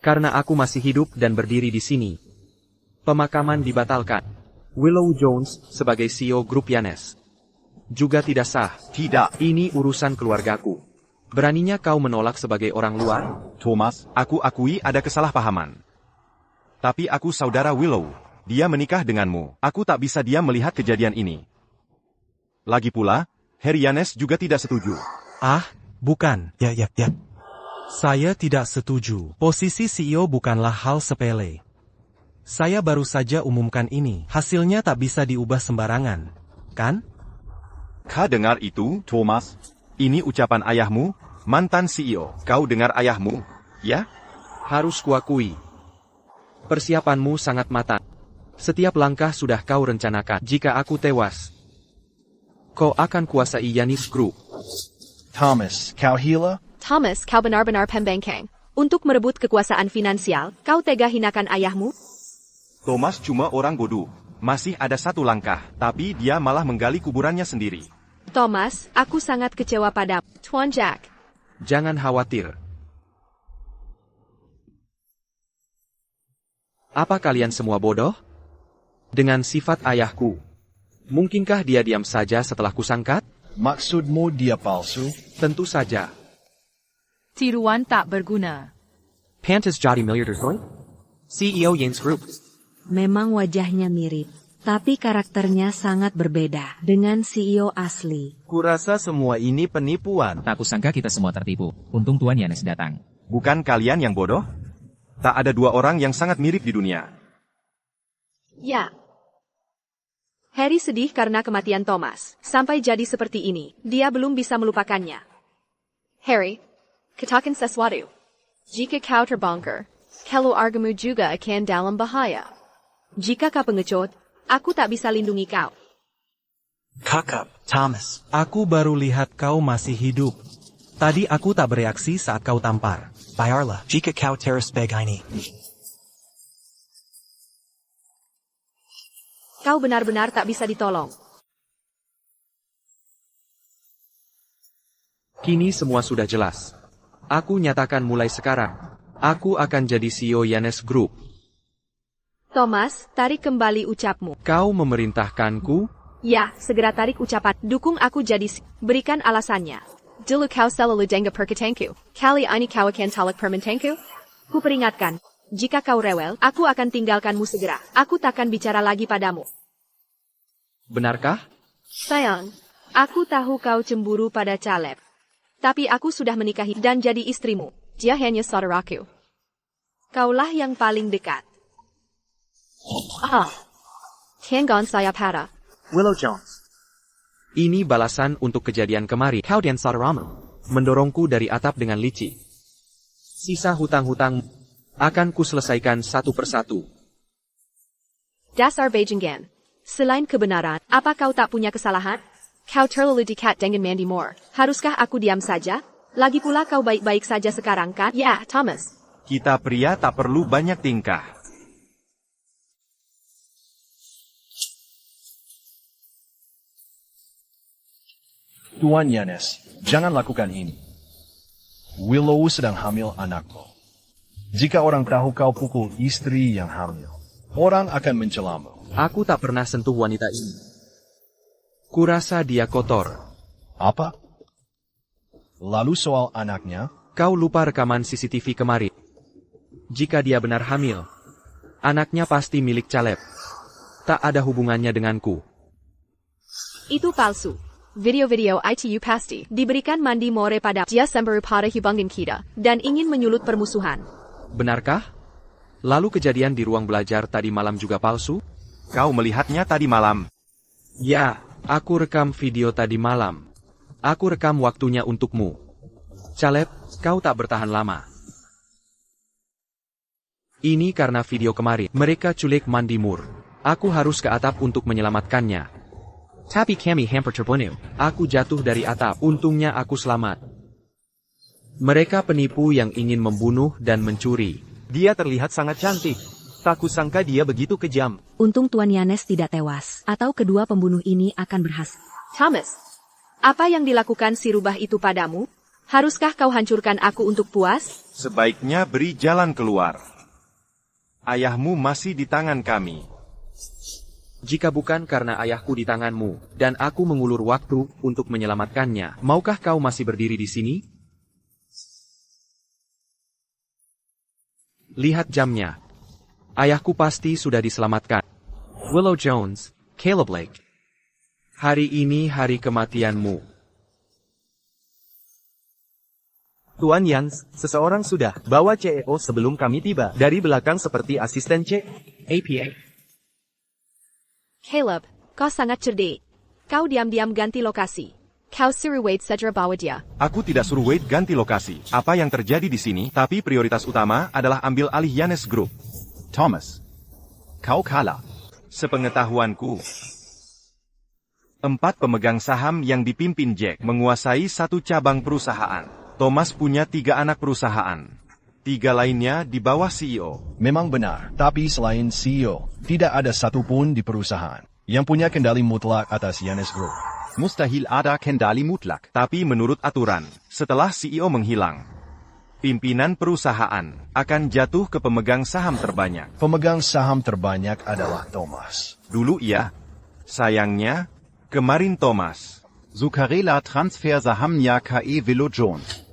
Karena aku masih hidup dan berdiri di sini. Pemakaman dibatalkan. Willow Jones sebagai CEO grup Yanes juga tidak sah. Tidak. Ini urusan keluargaku. Beraninya kau menolak sebagai orang luar? Thomas, Aku akui ada kesalahpahaman. Tapi aku saudara Willow. Dia menikah denganmu. Aku tak bisa diam melihat kejadian ini. Lagi pula, Herianes juga tidak setuju. Ah, bukan. Ya. Saya tidak setuju. Posisi CEO bukanlah hal sepele. Saya baru saja umumkan ini. Hasilnya tak bisa diubah sembarangan. Kan? Kau dengar itu? Thomas, Ini ucapan ayahmu, mantan CEO. Kau dengar ayahmu, ya? Harus kuakui. Persiapanmu sangat matang. Setiap langkah sudah kau rencanakan. Jika aku tewas, kau akan kuasai Yanis Group. Thomas, kau hila? Thomas, kau benar-benar pembengkeng. Untuk merebut kekuasaan finansial, kau tega hinakan ayahmu? Thomas cuma orang bodoh. Masih ada satu langkah, tapi dia malah menggali kuburannya sendiri. Thomas, aku sangat kecewa padamu. Tuan Jack. Jangan khawatir. Apa kalian semua bodoh? Dengan sifat ayahku, mungkinkah dia diam saja setelah kusangkat? Maksudmu dia palsu? Tentu saja. Tiruan tak berguna. Pantas jadi miliarder soy? CEO Yanes Group. Memang wajahnya mirip, tapi karakternya sangat berbeda dengan CEO asli. Kurasa semua ini penipuan. Tak kusangka kita semua tertipu. Untung Tuan Yanes datang. Bukan kalian yang bodoh? Tak ada dua orang yang sangat mirip di dunia. Ya. Harry sedih karena kematian Thomas. Sampai jadi seperti ini, dia belum bisa melupakannya. Harry, katakan sesuatu. Jika kau terbongkar, keluargamu juga akan dalam bahaya. Jika kau pengecut, aku tak bisa lindungi kau. Kakak, Thomas. Aku baru lihat kau masih hidup. Tadi aku tak bereaksi saat kau tampar. Bayarlah, jika kau teras begini. Kau benar-benar tak bisa ditolong. Kini semua sudah jelas. Aku nyatakan mulai sekarang, aku akan jadi CEO Yanes Group. Thomas, tarik kembali ucapmu. Kau memerintahkanku? Ya, segera tarik ucapan. Dukung aku jadi berikan alasannya. Dulu kau selalu dengar perkataanku. Kali ini kau akan tolak permintaanku? Ku peringatkan, jika kau rewel, aku akan tinggalkanmu segera. Aku takkan bicara lagi padamu. Benarkah? Sayang, aku tahu kau cemburu pada Caleb. Tapi aku sudah menikahi dan jadi istrimu. Dia hanya saudaraku. Kaulah yang paling dekat. Hanggang saya para. Willow Jones. Ini balasan untuk kejadian kemarin. Kau dan saudaramu mendorongku dari atap dengan licik. Sisa hutang-hutang akan kuselesaikan satu persatu. Dasar Bajingan. Selain kebenaran, apa kau tak punya kesalahan? Kau terlalu dekat dengan Mandy Moore. Haruskah aku diam saja? Lagi pula kau baik-baik saja sekarang kan? Ya, Thomas. Kita pria tak perlu banyak tingkah. Tuan Yanes, jangan lakukan ini. Willow sedang hamil anakmu. Jika orang tahu kau pukul istri yang hamil, orang akan mencelamu. Aku tak pernah sentuh wanita ini. Kurasa dia kotor. Apa? Lalu soal anaknya? Kau lupa rekaman CCTV kemarin. Jika dia benar hamil, anaknya pasti milik Caleb. Tak ada hubungannya denganku. Itu palsu. Video-video itu pasti diberikan Mandy Moore pada dia sembari pada hubungan kita dan ingin menyulut permusuhan. Benarkah? Lalu kejadian di ruang belajar tadi malam juga palsu? Kau melihatnya tadi malam? Ya, aku rekam video tadi malam. Aku rekam waktunya untukmu. Caleb, kau tak bertahan lama. Ini karena video kemarin. Mereka culik Mandy Moore. Aku harus ke atap untuk menyelamatkannya. Tapi kami hampir terbunuh. Aku jatuh dari atap. Untungnya aku selamat. Mereka penipu yang ingin membunuh dan mencuri. Dia terlihat sangat cantik. Tak kusangka dia begitu kejam. Untung Tuan Yanes tidak tewas, atau kedua pembunuh ini akan berhasil. Thomas, apa yang dilakukan si rubah itu padamu? Haruskah kau hancurkan aku untuk puas? Sebaiknya beri jalan keluar. Ayahmu masih di tangan kami. Jika bukan karena ayahku di tanganmu, dan aku mengulur waktu untuk menyelamatkannya, maukah kau masih berdiri di sini? Lihat jamnya. Ayahku pasti sudah diselamatkan. Willow Jones, Caleb Lake. Hari ini hari kematianmu. Tuan Yans, seseorang sudah bawa CEO sebelum kami tiba. Dari belakang seperti asisten APA. Caleb, kau sangat cerdik. Kau diam-diam ganti lokasi. Kau suruh Wade segera bawa dia. Aku tidak suruh Wade ganti lokasi. Apa yang terjadi di sini, tapi prioritas utama adalah ambil alih Yanes Group. Thomas, kau kalah. Sepengetahuanku, 4 pemegang saham yang dipimpin Jack menguasai 1 cabang perusahaan. Thomas punya 3 anak perusahaan. 3 lainnya di bawah CEO. Memang benar, tapi selain CEO, tidak ada satupun di perusahaan yang punya kendali mutlak atas Yanes Group. Mustahil ada kendali mutlak. Tapi menurut aturan, setelah CEO menghilang, pimpinan perusahaan akan jatuh ke pemegang saham terbanyak. Pemegang saham terbanyak adalah Thomas. Dulu iya. Sayangnya, kemarin Thomas. Zuccarella transfer sahamnya ke Willow Jones.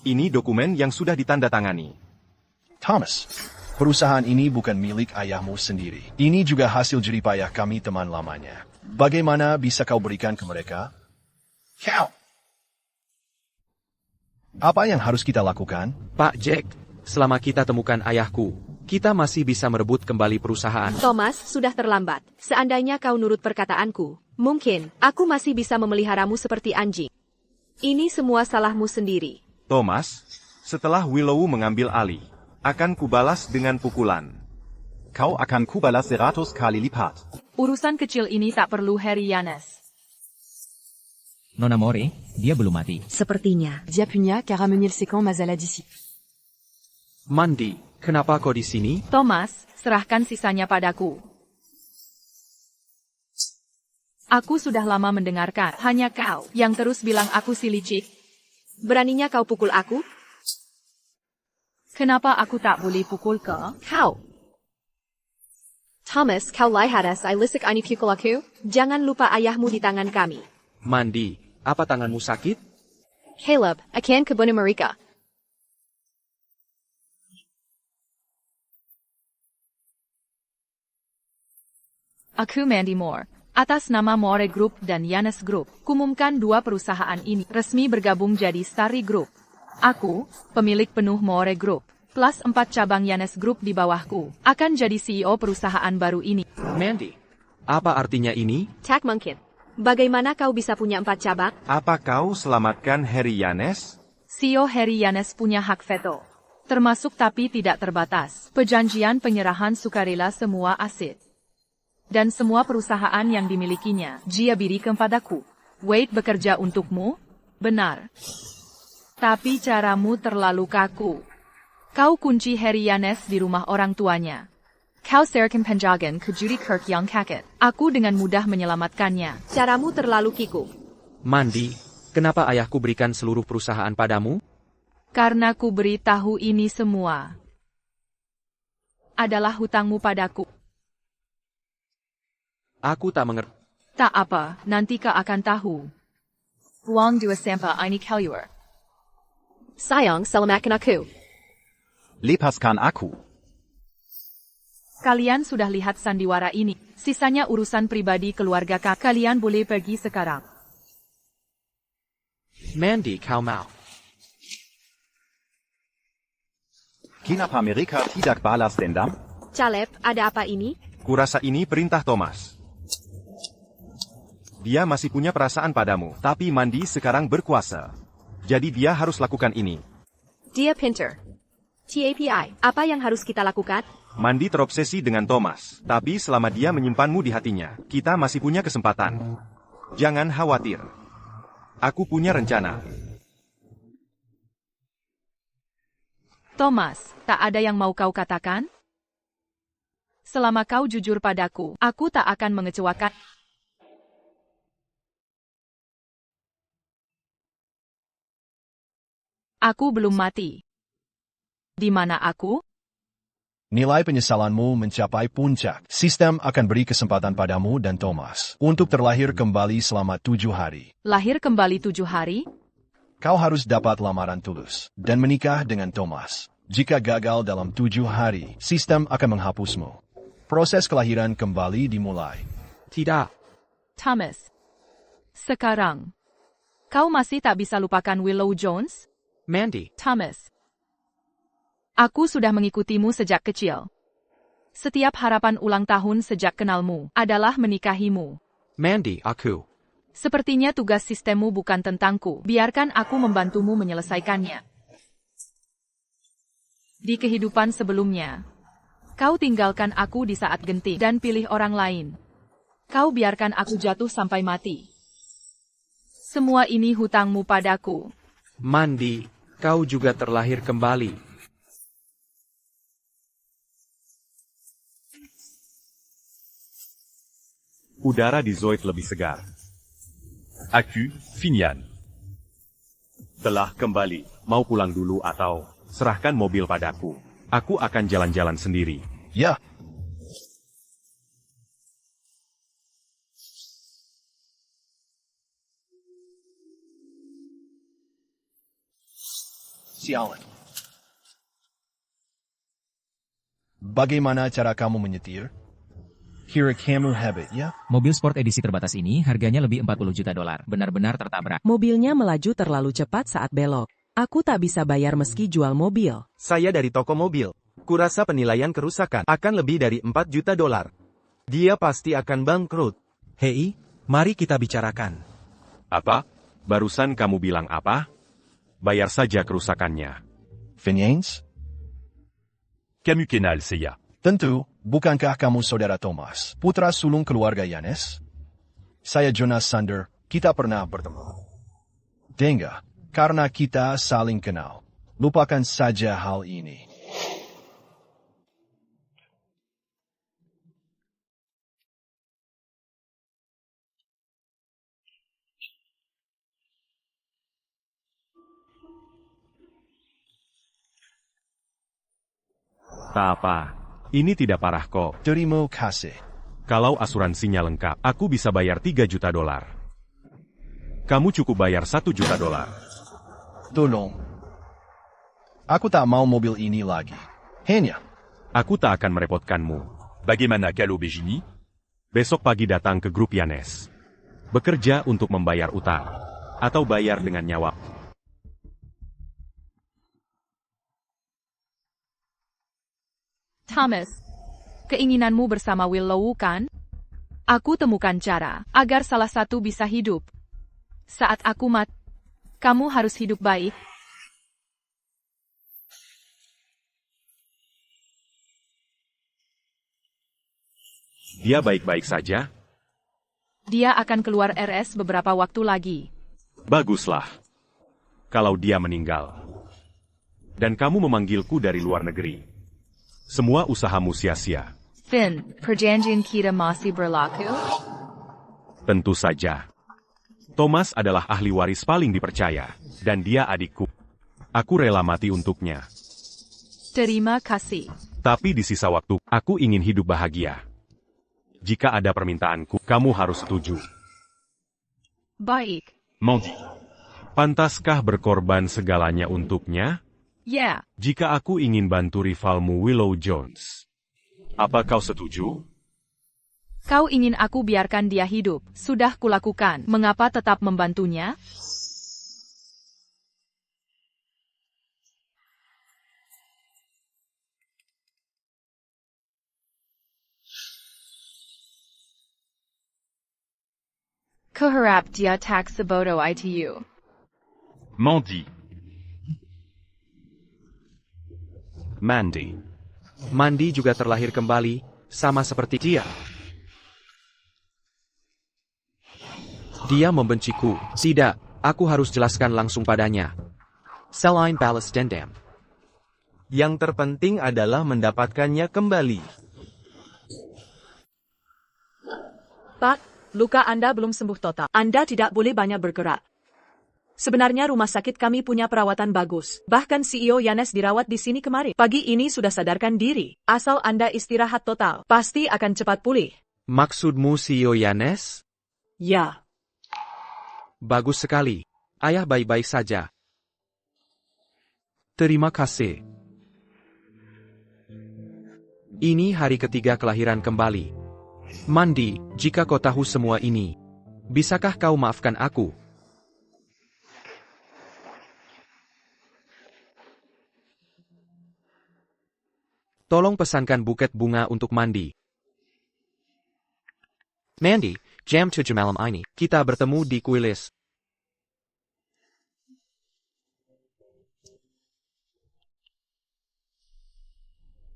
Ini dokumen yang sudah ditandatangani. Thomas, perusahaan ini bukan milik ayahmu sendiri. Ini juga hasil jeripayah kami teman lamanya. Bagaimana bisa kau berikan ke mereka? Kau! Apa yang harus kita lakukan? Pak Jack, selama kita temukan ayahku, kita masih bisa merebut kembali perusahaan. Thomas, sudah terlambat. Seandainya kau nurut perkataanku, mungkin aku masih bisa memeliharamu seperti anjing. Ini semua salahmu sendiri. Thomas, setelah Willow mengambil alih, akan kubalas dengan pukulan. Kau akan kubalas 100 kali lipat. Urusan kecil ini tak perlu Harry Yanes. Nona More, dia belum mati. Sepertinya. Dia punya car amener le séquent Mazala d'ici. Mandy, kenapa kau di sini? Thomas, serahkan sisanya padaku. Aku sudah lama mendengarkan, hanya kau yang terus bilang aku si licik. Beraninya kau pukul aku? Kenapa aku tak boleh pukul kau? Kau. Thomas, kau lihat I lisik ini pukul aku? Jangan lupa ayahmu di tangan kami. Mandy, apa tanganmu sakit? Caleb, akan kebunuh mereka. Aku Mandy Moore. Atas nama Moore Group dan Yanes Group, kumumkan 2 perusahaan ini resmi bergabung jadi Starry Group. Aku, pemilik penuh Moore Group, plus 4 cabang Yanes Group di bawahku, akan jadi CEO perusahaan baru ini. Mandy, apa artinya ini? Tak mungkin. Bagaimana kau bisa punya 4 cabang? Apa kau selamatkan Harry Yanes? CEO Harry Yanes punya hak veto. Termasuk tapi tidak terbatas. Perjanjian penyerahan sukarela semua aset. Dan semua perusahaan yang dimilikinya, dia berikan padaku. Wade bekerja untukmu? Benar. Tapi caramu terlalu kaku. Kau kunci Harry Yanes di rumah orang tuanya. Kau serahkan penjagaan ke Judy Kirk yang kaget. Aku dengan mudah menyelamatkannya. Caramu terlalu kiku. Mandy, kenapa ayahku berikan seluruh perusahaan padamu? Karena ku beritahu ini semua adalah hutangmu padaku. Aku tak mengerti. Tak apa, nanti kau akan tahu. Buang 2 sampah ini keluar. Sayang, selamatkan aku. Lepaskan aku. Kalian sudah lihat sandiwara ini. Sisanya urusan pribadi keluarga kalian boleh pergi sekarang. Mandy, kau mau. Kenapa mereka tidak balas dendam? Caleb, ada apa ini? Kurasa ini perintah Thomas. Dia masih punya perasaan padamu, tapi Mandy sekarang berkuasa. Jadi dia harus lakukan ini. Dia pinter. TAPI, apa yang harus kita lakukan? Mandy terobsesi dengan Thomas, tapi selama dia menyimpanmu di hatinya, kita masih punya kesempatan. Jangan khawatir. Aku punya rencana. Thomas, tak ada yang mau kau katakan? Selama kau jujur padaku, aku tak akan mengecewakan. Aku belum mati. Di mana aku? Nilai penyesalanmu mencapai puncak. Sistem akan beri kesempatan padamu dan Thomas untuk terlahir kembali selama 7 hari. Lahir kembali 7 hari? Kau harus dapat lamaran tulus dan menikah dengan Thomas. Jika gagal dalam 7 hari, sistem akan menghapusmu. Proses kelahiran kembali dimulai. Tidak. Thomas. Sekarang, kau masih tak bisa lupakan Willow Jones? Mandy. Thomas. Aku sudah mengikutimu sejak kecil. Setiap harapan ulang tahun sejak kenalmu adalah menikahimu. Mandy, aku. Sepertinya tugas sistemmu bukan tentangku. Biarkan aku membantumu menyelesaikannya. Di kehidupan sebelumnya, kau tinggalkan aku di saat genting dan pilih orang lain. Kau biarkan aku jatuh sampai mati. Semua ini hutangmu padaku. Mandy, kau juga terlahir kembali. Udara di Zoid lebih segar. Aku, Finian. Telah kembali. Mau pulang dulu atau serahkan mobil padaku. Aku akan jalan-jalan sendiri. Ya. Sialan. Bagaimana cara kamu menyetir? Kira kamu hebat, ya? Mobil sport edisi terbatas ini harganya lebih 40 juta dolar. Benar-benar tertabrak. Mobilnya melaju terlalu cepat saat belok. Aku tak bisa bayar meski jual mobil. Saya dari toko mobil. Kurasa penilaian kerusakan akan lebih dari 4 juta dolar. Dia pasti akan bangkrut. Hei, mari kita bicarakan. Apa? Barusan kamu bilang apa? Bayar saja kerusakannya. Finians? Kamu kenal saya? Tentu, bukankah kamu saudara Thomas, putra sulung keluarga Yanes? Saya Jonas Sander, kita pernah bertemu. Dengar, karena kita saling kenal. Lupakan saja hal ini. Tak apa. Ini tidak parah kok. Terima kasih. Kalau asuransinya lengkap, aku bisa bayar 3 juta dolar. Kamu cukup bayar 1 juta dolar. Tolong. Aku tak mau mobil ini lagi. Hanya. Aku tak akan merepotkanmu. Bagaimana kalau begini? Besok pagi datang ke grup Yanes. Bekerja untuk membayar utang. Atau bayar dengan nyawa. Thomas, keinginanmu bersama Willow kan? Aku temukan cara agar salah satu bisa hidup. Saat aku mati, kamu harus hidup baik. Dia baik-baik saja? Dia akan keluar RS beberapa waktu lagi. Baguslah. Kalau dia meninggal. Dan kamu memanggilku dari luar negeri. Semua usahamu sia-sia. Finn, perjanjian kita masih berlaku? Tentu saja. Thomas adalah ahli waris paling dipercaya. Dan dia adikku. Aku rela mati untuknya. Terima kasih. Tapi di sisa waktu, aku ingin hidup bahagia. Jika ada permintaanku, kamu harus setuju. Baik. Mandy. Pantaskah berkorban segalanya untuknya? Ya. Jika aku ingin bantu rivalmu Willow Jones, apa kau setuju? Kau ingin aku biarkan dia hidup. Sudah kulakukan. Mengapa tetap membantunya? Kuharap dia tak sebodoh itu. Mandy. Mandy. Mandy juga terlahir kembali, sama seperti dia. Dia membenciku. Tidak, aku harus jelaskan langsung padanya. Celine balas dendam. Yang terpenting adalah mendapatkannya kembali. Pak, luka Anda belum sembuh total. Anda tidak boleh banyak bergerak. Sebenarnya rumah sakit kami punya perawatan bagus. Bahkan CEO Yanes dirawat di sini kemarin. Pagi ini sudah sadarkan diri. Asal Anda istirahat total, pasti akan cepat pulih. Maksudmu CEO Yanes? Ya. Bagus sekali. Ayah baik-baik saja. Terima kasih. Ini hari ketiga kelahiran kembali. Mandy, jika kau tahu semua ini, bisakah kau maafkan aku? Tolong pesankan buket bunga untuk Mandy. Mandy, jam 7 malam ini, kita bertemu di Kuilis.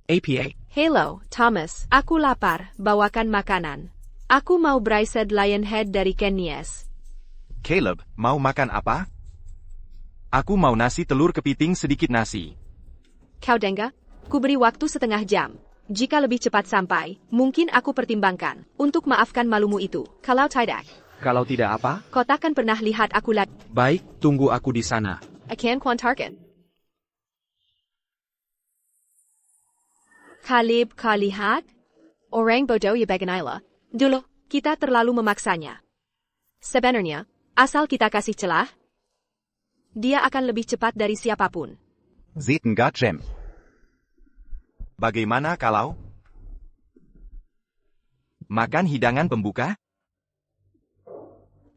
APA. Hello, Thomas. Aku lapar, bawakan makanan. Aku mau braised lion head dari Kenyes. Caleb, mau makan apa? Aku mau nasi telur kepiting sedikit nasi. Kau Dengga? Ku beri waktu setengah jam. Jika lebih cepat sampai, mungkin aku pertimbangkan untuk maafkan malumu itu. Kalau tidak, Kalau tidak apa? kau takkan pernah lihat aku lagi. Baik, tunggu aku di sana. Akan kuantarkan. Kalib kau lihat? Orang bodoh ya Beganila. Dulu, kita terlalu memaksanya. Sebenarnya, asal kita kasih celah, dia akan lebih cepat dari siapapun. Seht nggak Jem? Bagaimana kalau makan hidangan pembuka?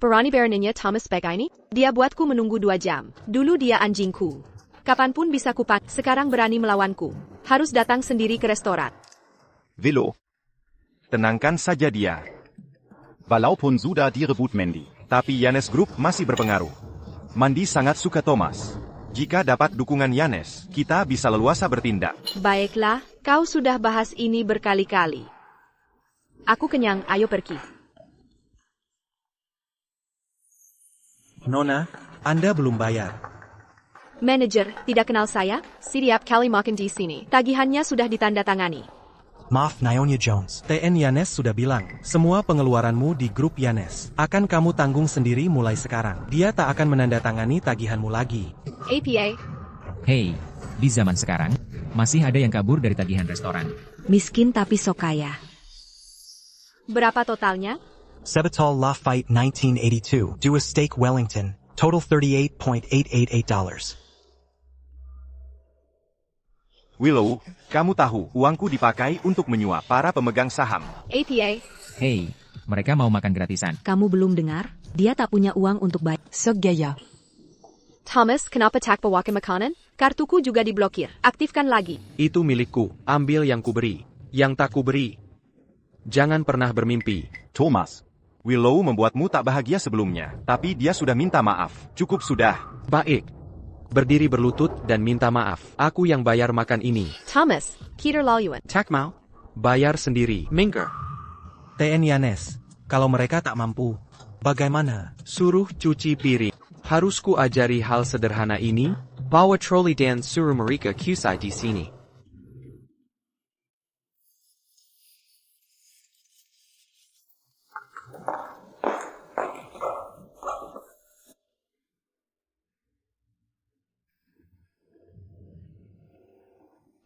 Berani beraninya Thomas Begaini? Dia buatku menunggu 2 jam. Dulu dia anjingku. Kapanpun bisa kupak, sekarang berani melawanku. Harus datang sendiri ke restoran. Willow. Tenangkan saja dia. Walaupun sudah direbut Mandy. Tapi Yanes Group masih berpengaruh. Mandy sangat suka Thomas. Jika dapat dukungan Yanes, kita bisa leluasa bertindak. Baiklah, kau sudah bahas ini berkali-kali. Aku kenyang, ayo pergi. Nona, Anda belum bayar. Manajer, tidak kenal saya? Setiap kali makan di sini, tagihannya sudah ditandatangani. Maaf Naonya Jones. TN Yanes sudah bilang, semua pengeluaranmu di grup Yanes akan kamu tanggung sendiri mulai sekarang. Dia tak akan menandatangani tagihanmu lagi. APA. Hei, di zaman sekarang, masih ada yang kabur dari tagihan restoran. Miskin tapi sok kaya. Berapa totalnya? Sebatol Lafite 1982. Do a steak Wellington. Total $38.888. Willow, kamu tahu, uangku dipakai untuk menyuap para pemegang saham. APA. Hei, mereka mau makan gratisan. Kamu belum dengar? Dia tak punya uang untuk bayar. Sok gaya. Thomas, kenapa tak bawakan makanan? Kartuku juga diblokir. Aktifkan lagi. Itu milikku, ambil yang kuberi. Yang tak kuberi. Jangan pernah bermimpi. Thomas. Willow membuatmu tak bahagia sebelumnya, tapi dia sudah minta maaf. Cukup sudah. Baik. Berdiri berlutut dan minta maaf. Aku yang bayar makan ini. Thomas, Keter Laluan. Tak mau. Bayar sendiri. Minker. TN Yanes, kalau mereka tak mampu, bagaimana? Suruh cuci piring. Harus ku ajari hal sederhana ini? Bawa troli dan suruh mereka kusai di sini.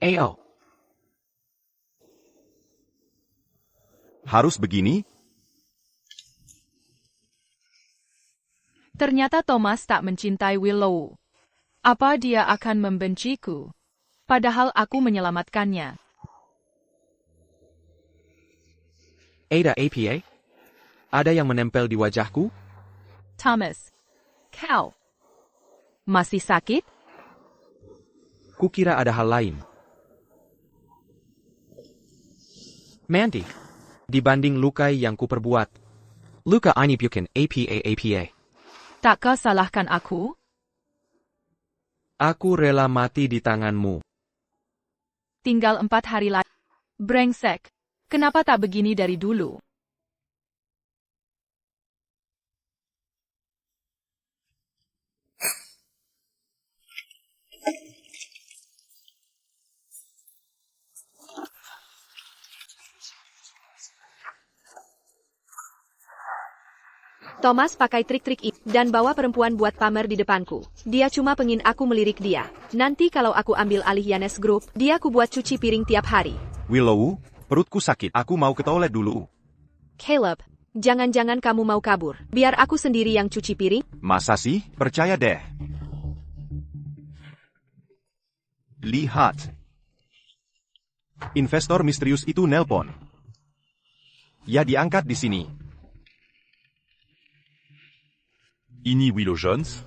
Ayo. Harus begini? Ternyata Thomas tak mencintai Willow. Apa dia akan membenciku? Padahal aku menyelamatkannya. Ada APA? Ada yang menempel di wajahku? Thomas, kau masih sakit? Kukira ada hal lain. Mandy, dibanding luka yang kuperbuat, luka ini bukan APA. Tak kau salahkan aku? Aku rela mati di tanganmu. Tinggal 4 hari lagi. Brengsek, kenapa tak begini dari dulu? Thomas pakai trik-trik itu dan bawa perempuan buat pamer di depanku. Dia cuma pengin aku melirik dia. Nanti kalau aku ambil alih Yanes Group, dia aku buat cuci piring tiap hari. Willow, perutku sakit. Aku mau ke toilet dulu. Caleb, jangan-jangan kamu mau kabur. Biar aku sendiri yang cuci piring. Masa sih? Percaya deh. Lihat. Investor misterius itu nelpon. Ya, diangkat di sini. Ini Willow Jones?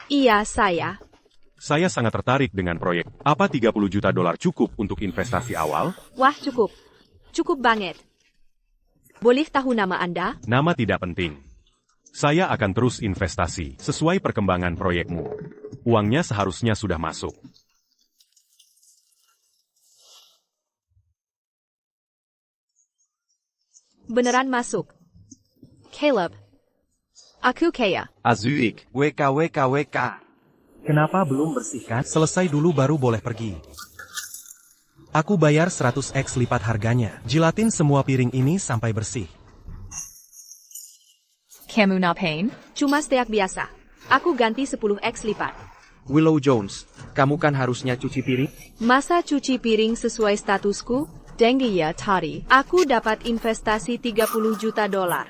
Iya, saya. Saya sangat tertarik dengan proyek. Apa 30 juta dolar cukup untuk investasi awal? Wah, cukup. Cukup banget. Boleh tahu nama Anda? Nama tidak penting. Saya akan terus investasi sesuai perkembangan proyekmu. Uangnya seharusnya sudah masuk. Beneran masuk. Caleb. Aku kaya. Azuik. WK. Kenapa belum bersihkan? Selesai dulu baru boleh pergi. Aku bayar 100x lipat harganya. Jilatin semua piring ini sampai bersih. Kamu ngapain? Cuma steak biasa. Aku ganti 10x lipat. Willow Jones, kamu kan harusnya cuci piring? Masa cuci piring sesuai statusku? Dengge ya, Tari. Aku dapat investasi 30 juta dolar.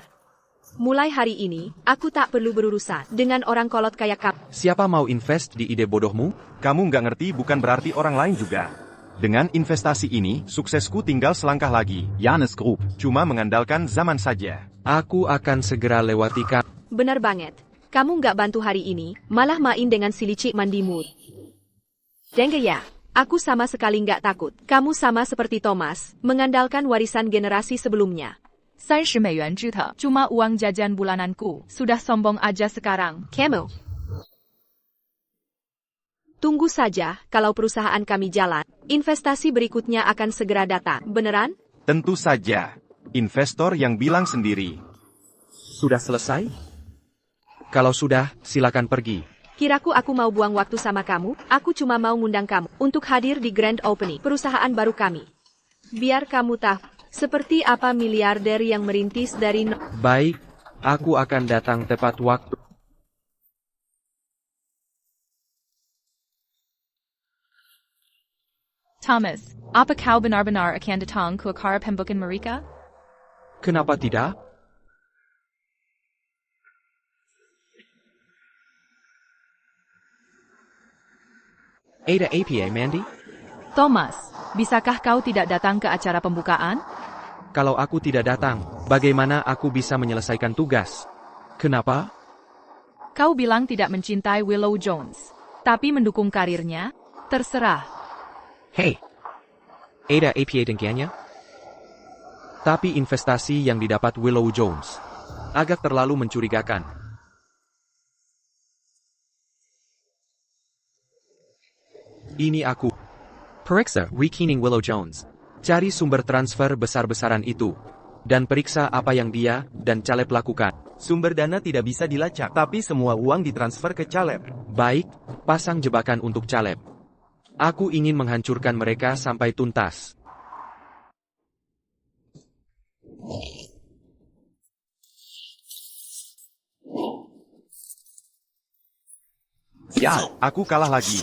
Mulai hari ini, aku tak perlu berurusan dengan orang kolot kayak kamu. Siapa mau invest di ide bodohmu? Kamu nggak ngerti bukan berarti orang lain juga. Dengan investasi ini, suksesku tinggal selangkah lagi. Yanes Group. Cuma mengandalkan zaman saja. Aku akan segera lewati Benar banget. Kamu nggak bantu hari ini, malah main dengan si licik mandimu. Dengge ya. Aku sama sekali nggak takut. Kamu sama seperti Thomas, mengandalkan warisan generasi sebelumnya. 30 美元 juta. Cuma uang jajan bulananku. Sudah sombong aja sekarang. Kamu. Tunggu saja, kalau perusahaan kami jalan, investasi berikutnya akan segera datang. Beneran? Tentu saja. Investor yang bilang sendiri. Sudah selesai? Kalau sudah, silakan pergi. Kiraku aku mau buang waktu sama kamu, aku cuma mau ngundang kamu untuk hadir di grand opening perusahaan baru kami. Biar kamu tahu, seperti apa miliarder yang merintis dari Baik, aku akan datang tepat waktu. Thomas, apa kau benar-benar akan datang ke acara pembukaan mereka? Kenapa tidak? Ada APA, Mandy? Thomas, bisakah kau tidak datang ke acara pembukaan? Kalau aku tidak datang, bagaimana aku bisa menyelesaikan tugas? Kenapa? Kau bilang tidak mencintai Willow Jones, tapi mendukung karirnya? Terserah. Hey, ada APA dengkiannya? Tapi investasi yang didapat Willow Jones agak terlalu mencurigakan. Ini aku. Periksa rekening Willow Jones. Cari sumber transfer besar-besaran itu. Dan periksa apa yang dia dan Caleb lakukan. Sumber dana tidak bisa dilacak, tapi semua uang ditransfer ke Caleb. Baik, pasang jebakan untuk Caleb. Aku ingin menghancurkan mereka sampai tuntas. Ya, aku kalah lagi.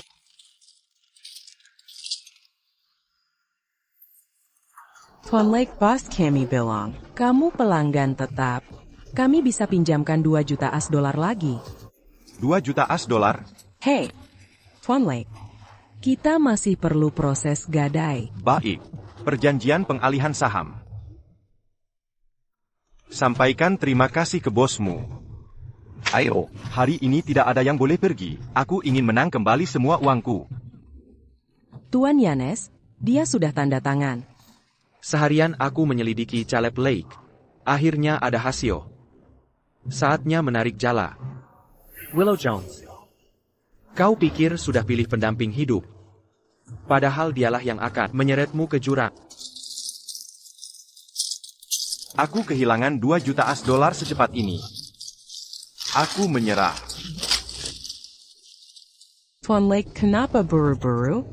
Tuan Lake Boss kami bilang, kamu pelanggan tetap. Kami bisa pinjamkan 2 juta as dolar lagi. 2 juta as dolar? Hey, Tuan Lake. Kita masih perlu proses gadai. Baik, perjanjian pengalihan saham. Sampaikan terima kasih ke bosmu. Ayo, hari ini tidak ada yang boleh pergi. Aku ingin menang kembali semua uangku. Tuan Yanes, dia sudah tanda tangan. Seharian aku menyelidiki Caleb Lake. Akhirnya ada hasil. Saatnya menarik jala. Willow Jones. Kau pikir sudah pilih pendamping hidup. Padahal dialah yang akan menyeretmu ke jurang. Aku kehilangan 2 juta as dolar secepat ini. Aku menyerah. Tuan Lake, kenapa buru-buru?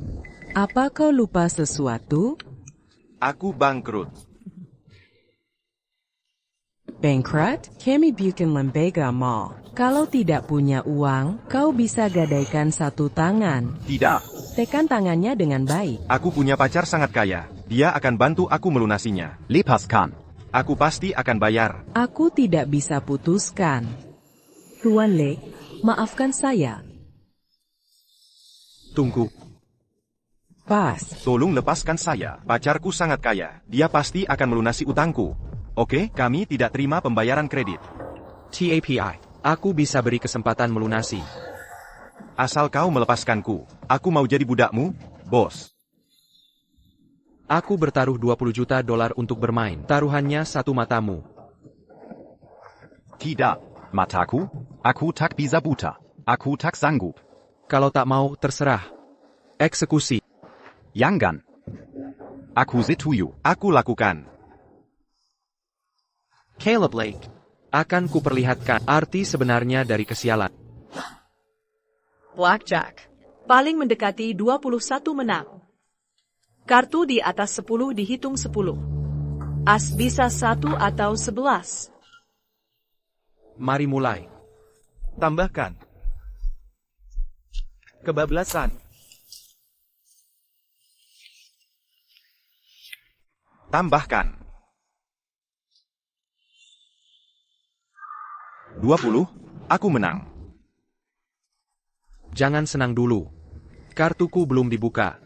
Apa kau lupa sesuatu? Aku bangkrut. Bankrupt? Kami bikin lembaga mall. Kalau tidak punya uang, kau bisa gadaikan 1 tangan. Tidak. Tekan tangannya dengan baik. Aku punya pacar sangat kaya. Dia akan bantu aku melunasinya. Lepaskan. Aku pasti akan bayar. Aku tidak bisa putuskan. Tuan Lake, maafkan saya. Tunggu. Pas. Tolong lepaskan saya. Pacarku sangat kaya. Dia pasti akan melunasi utangku. Oke, kami tidak terima pembayaran kredit. TAPI. Aku bisa beri kesempatan melunasi. Asal kau melepaskanku. Aku mau jadi budakmu, bos. Aku bertaruh 20 juta dolar untuk bermain. Taruhannya satu matamu. Tidak. Mataku? Aku tak bisa buta. Aku tak sanggup. Kalau tak mau, terserah. Eksekusi. Jangan. Aku setuju. Aku lakukan. Caleb Lake. Akan kuperlihatkan arti sebenarnya dari kesialan. Blackjack. Paling mendekati 21 menang. Kartu di atas 10 dihitung 10. As bisa 1 atau 11. Mari mulai. Tambahkan. Kebablasan. Tambahkan. 20. Aku menang. Jangan senang dulu. Kartuku belum dibuka.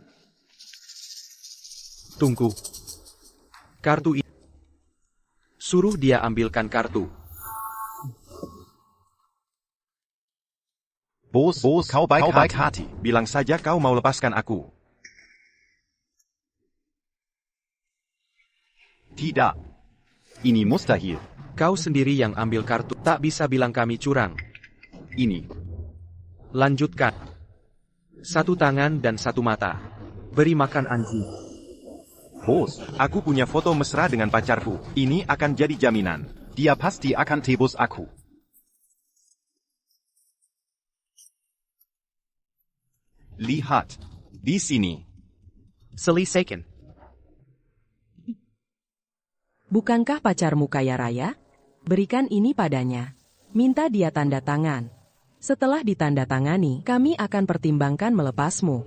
Tunggu. Kartu ini. Suruh dia ambilkan kartu. Bos, kau baik hati. Bilang saja kau mau lepaskan aku. Tidak. Ini mustahil. Kau sendiri yang ambil kartu. Tak bisa bilang kami curang. Ini. Lanjutkan. Satu tangan dan satu mata. Beri makan anjing. Bos, aku punya foto mesra dengan pacarku. Ini akan jadi jaminan. Dia pasti akan tebus aku. Lihat. Di sini. Selesaikan. Bukankah pacarmu kaya raya? Berikan ini padanya. Minta dia tanda tangan. Setelah ditandatangani, kami akan pertimbangkan melepasmu.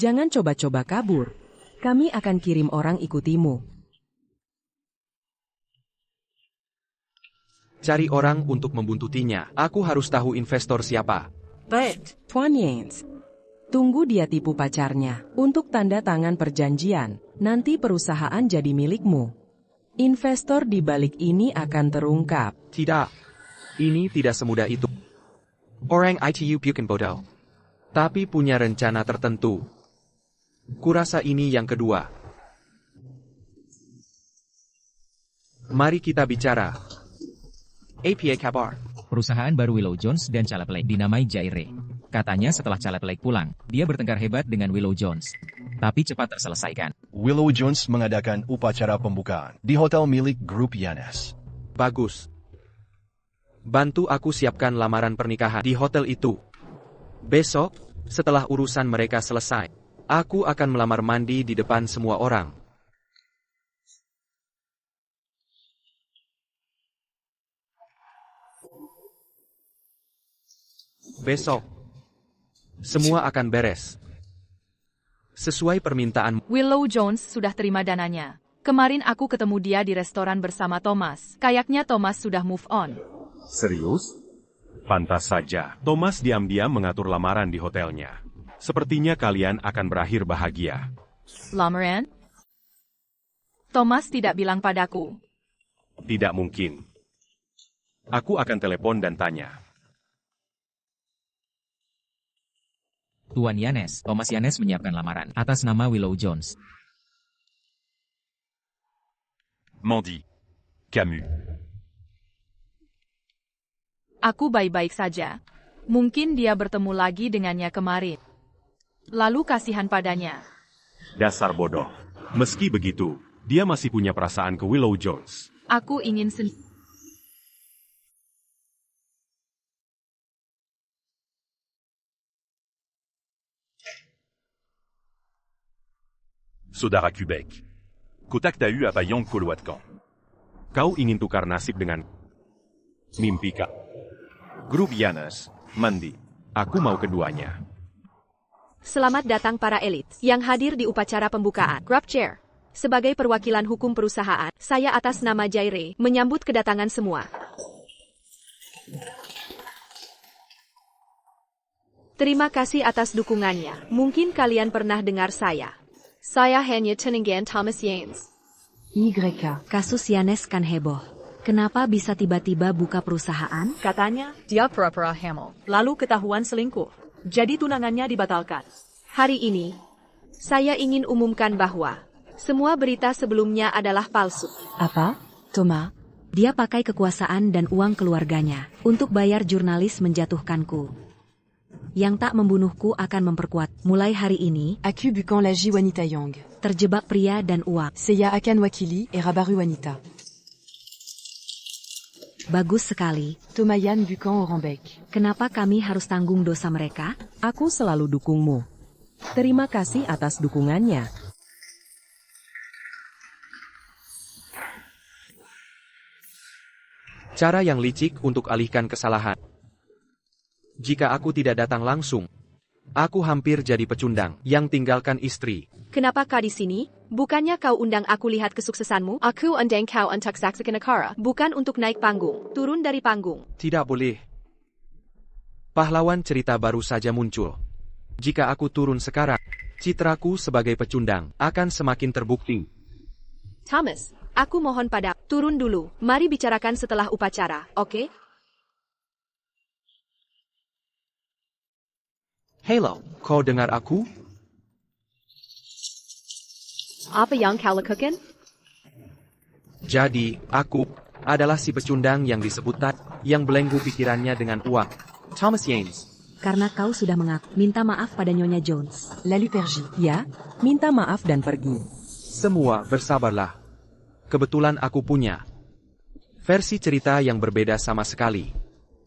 Jangan coba-coba kabur. Kami akan kirim orang ikutimu. Cari orang untuk membuntutinya. Aku harus tahu investor siapa. Baik. Tuan Yanes. Tunggu dia tipu pacarnya. Untuk tanda tangan perjanjian, nanti perusahaan jadi milikmu. Investor di balik ini akan terungkap. Tidak. Ini tidak semudah itu. Orang itu bukan bodoh. Tapi punya rencana tertentu. Kurasa ini yang kedua. Mari kita bicara. APA kabar. Perusahaan baru Willow Jones dan Caleb Lake dinamai Jaire. Katanya setelah Caleb Lake pulang, dia bertengkar hebat dengan Willow Jones. Tapi cepat terselesaikan. Willow Jones mengadakan upacara pembukaan di hotel milik grup Yanes. Bagus. Bantu aku siapkan lamaran pernikahan di hotel itu. Besok, setelah urusan mereka selesai, aku akan melamar mandi di depan semua orang. Besok, semua akan beres. Sesuai permintaan. Willow Jones sudah terima dananya. Kemarin aku ketemu dia di restoran bersama Thomas. Kayaknya Thomas sudah move on. Serius? Pantas saja. Thomas diam-diam mengatur lamaran di hotelnya. Sepertinya kalian akan berakhir bahagia. Lamaran? Thomas tidak bilang padaku. Tidak mungkin. Aku akan telepon dan tanya. Tuan Yanes, Thomas Yanes menyiapkan lamaran atas nama Willow Jones. Mandy. Camus. Aku baik-baik saja. Mungkin dia bertemu lagi dengannya kemarin. Lalu kasihan padanya. Dasar bodoh. Meski begitu, dia masih punya perasaan ke Willow Jones. Aku ingin Saudara Quebec. Kotak t'as eu à Bayonne Coloatcan. Kau ingin tukar nasib dengan mimpi kak. Grup Yanes, Mandy. Aku mau keduanya. Selamat datang para elit yang hadir di upacara pembukaan. Grab chair. Sebagai perwakilan hukum perusahaan, saya atas nama Jaire menyambut kedatangan semua. Terima kasih atas dukungannya. Mungkin kalian pernah dengar saya. Saya hanya Tenengan Thomas Yanes. YK. Kasus Yanes kan heboh. Kenapa bisa tiba-tiba buka perusahaan? Katanya, dia pura-pura hamil. Lalu ketahuan selingkuh. Jadi tunangannya dibatalkan. Hari ini, saya ingin umumkan bahwa semua berita sebelumnya adalah palsu. Apa? Thomas? Dia pakai kekuasaan dan uang keluarganya untuk bayar jurnalis menjatuhkanku. Yang tak membunuhku akan memperkuat. Mulai hari ini, Aku bukan lagi wanita Yang. terjebak pria dan uang. Saya akan wakili era baru wanita. Bagus sekali. Thomas Yan bukan orang baik. Kenapa kami harus tanggung dosa mereka? Aku selalu dukungmu. Terima kasih atas dukungannya. Cara yang licik untuk alihkan kesalahan. Jika aku tidak datang langsung, aku hampir jadi pecundang yang tinggalkan istri. Kenapa kau di sini? Bukannya kau undang aku lihat kesuksesanmu? Aku undang kau untuk saksikan acara, bukan untuk naik panggung. Turun dari panggung. Tidak boleh. Pahlawan cerita baru saja muncul. Jika aku turun sekarang, citraku sebagai pecundang akan semakin terbukti. Thomas, aku mohon pada, turun dulu. Mari bicarakan setelah upacara, oke? Halo, kau dengar aku? Apa yang kau lakukan? Jadi, aku adalah si pecundang yang disebut Tad, yang belenggu pikirannya dengan uang. Thomas Yanes. Karena kau sudah mengaku. Minta maaf pada Nyonya Jones. Lalu pergi. Ya, minta maaf dan pergi. Semua bersabarlah. Kebetulan aku punya versi cerita yang berbeda sama sekali.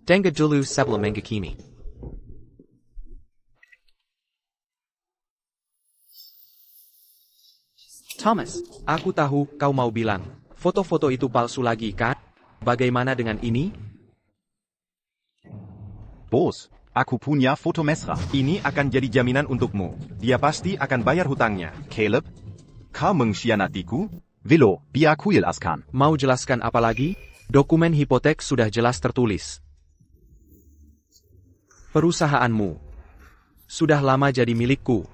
Tengah dulu sebelum mengkini. Thomas, aku tahu kau mau bilang, foto-foto itu palsu lagi kan? Bagaimana dengan ini? Bos, aku punya foto mesra. Ini akan jadi jaminan untukmu. Dia pasti akan bayar hutangnya. Caleb, Kau mengkhianatiku? Willow, biar aku jelaskan. Mau jelaskan apa lagi? Dokumen hipotek sudah jelas tertulis. Perusahaanmu sudah lama jadi milikku.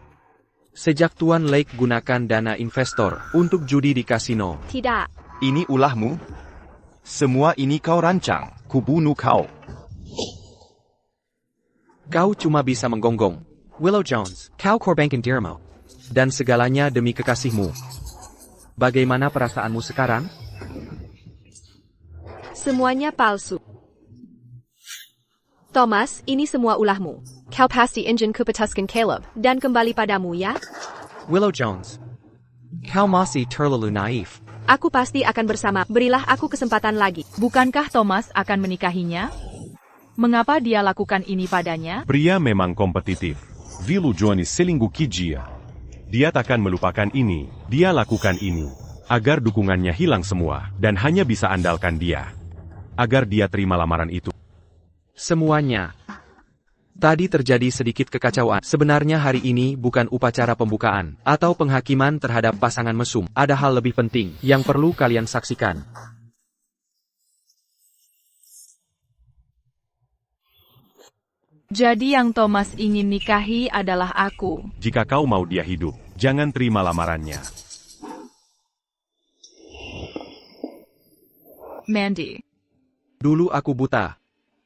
Sejak Tuan Lake gunakan dana investor untuk judi di kasino. Tidak. Ini ulahmu? Semua ini kau rancang. Kubunuh kau. Kau cuma bisa menggonggong. Willow Jones, kau korbankan dirimu. Dan segalanya demi kekasihmu. Bagaimana perasaanmu sekarang? Semuanya palsu. Thomas, ini semua ulahmu. Kau pasti ingin kuputuskan Caleb, dan kembali padamu ya? Willow Jones, kau masih terlalu naif. Aku pasti akan bersama, berilah aku kesempatan lagi. Bukankah Thomas akan menikahinya? Mengapa dia lakukan ini padanya? Pria memang kompetitif. Willow Jones selingkuhi dia. Dia takkan melupakan ini, dia lakukan ini. Agar dukungannya hilang semua, dan hanya bisa andalkan dia. Agar dia terima lamaran itu. Semuanya. Tadi terjadi sedikit kekacauan. Sebenarnya hari ini bukan upacara pembukaan atau penghakiman terhadap pasangan mesum. Ada hal lebih penting yang perlu kalian saksikan. Jadi yang Thomas ingin nikahi adalah aku. Jika kau mau dia hidup, jangan terima lamarannya. Mandy. Dulu aku buta.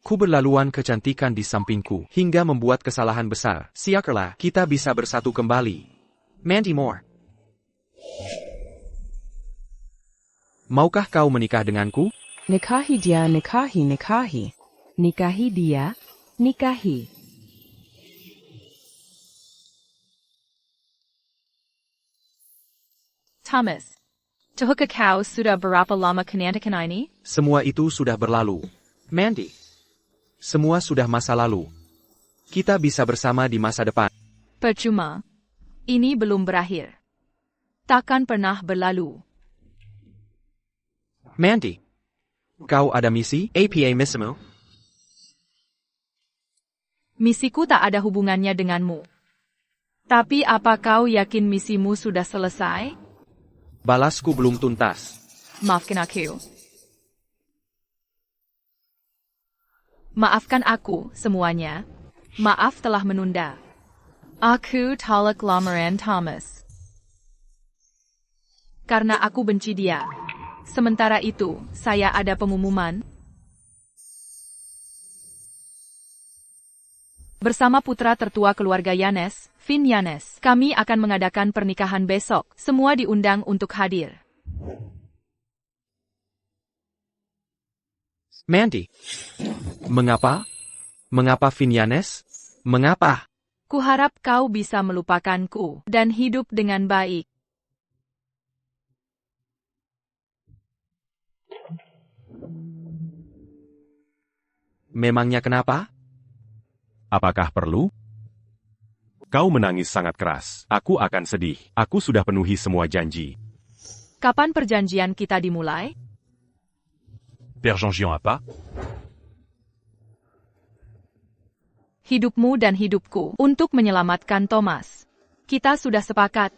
Ku berlaluan kecantikan di sampingku, hingga membuat kesalahan besar. Siakarlah, kita bisa bersatu kembali. Mandy Moore. Maukah kau menikah denganku? Nikahi dia, nikahi, nikahi. Nikahi dia, nikahi. Thomas. Tahukah kau sudah berapa lama kenantikan ini? Semua itu sudah berlalu. Mandy. Semua sudah masa lalu. Kita bisa bersama di masa depan. Percuma. Ini belum berakhir. Takkan pernah berlalu. Mandy. Kau ada misi? APA misimu? Misiku tak ada hubungannya denganmu. Tapi apa kau yakin misimu sudah selesai? Balasku belum tuntas. Maafkan aku. Maafkan aku, semuanya. Maaf telah menunda. Aku tolak lamaran Thomas. Karena aku benci dia. Sementara itu, saya ada pengumuman. Bersama putra tertua keluarga Yanes, Finn Yanes, kami akan mengadakan pernikahan besok. Semua diundang untuk hadir. Mandy. Mengapa? Mengapa Finn Yanes? Mengapa? Kuharap kau bisa melupakanku dan hidup dengan baik. Memangnya kenapa? Apakah perlu? Kau menangis sangat keras. Aku akan sedih. Aku sudah penuhi semua janji. Kapan perjanjian kita dimulai? Perjanjian apa? Hidupmu dan hidupku untuk menyelamatkan Thomas. Kita sudah sepakat.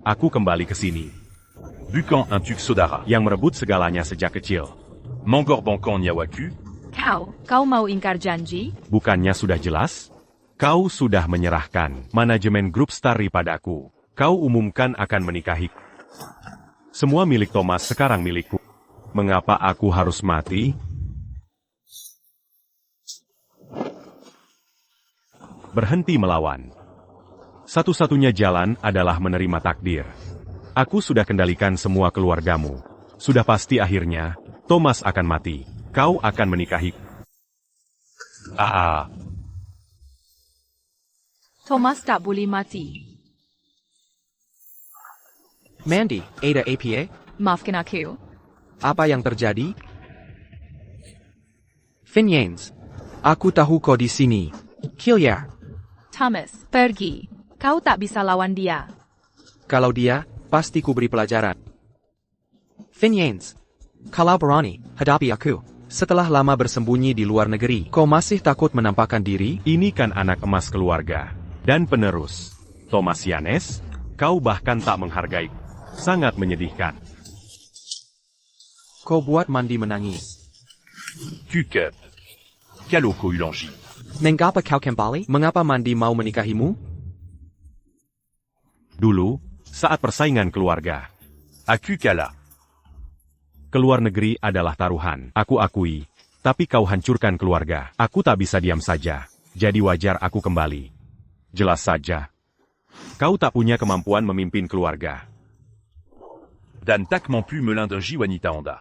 Aku kembali ke sini. Bukan un tuk sodara. Yang merebut segalanya sejak kecil. Mangorbankan nyawaku. Kau mau ingkar janji? Bukannya sudah jelas? Kau sudah menyerahkan manajemen grup Starry padaku. Kau umumkan akan menikahi. Semua milik Thomas sekarang milikku. Mengapa aku harus mati? Berhenti melawan. Satu-satunya jalan adalah menerima takdir. Aku sudah kendalikan semua keluargamu. Sudah pasti akhirnya, Thomas akan mati. Kau akan menikahi. Thomas tak boleh mati. Mandy, Ada APA? Maafkan aku. Apa yang terjadi? Finn Yanes. Aku tahu kau di sini. Killiar. Thomas, pergi. Kau tak bisa lawan dia. Kalau dia, pasti ku beri pelajaran. Finn Yanes. Kalau berani, hadapi aku. Setelah lama bersembunyi di luar negeri, kau masih takut menampakkan diri? Ini kan anak emas keluarga. Dan penerus. Thomas Yanes, kau bahkan tak menghargai. Sangat menyedihkan. Kau buat Mandy menangis. Kuket. Kalau kau ulangi. Mengapa kau kembali? Mengapa Mandy mau menikahimu? Dulu, saat persaingan keluarga. Aku kalah. Keluar negeri adalah taruhan, aku akui. Tapi kau hancurkan keluarga. Aku tak bisa diam saja. Jadi wajar aku kembali. Jelas saja. Kau tak punya kemampuan memimpin keluarga. Dan tak mampu melandangi wanita Anda.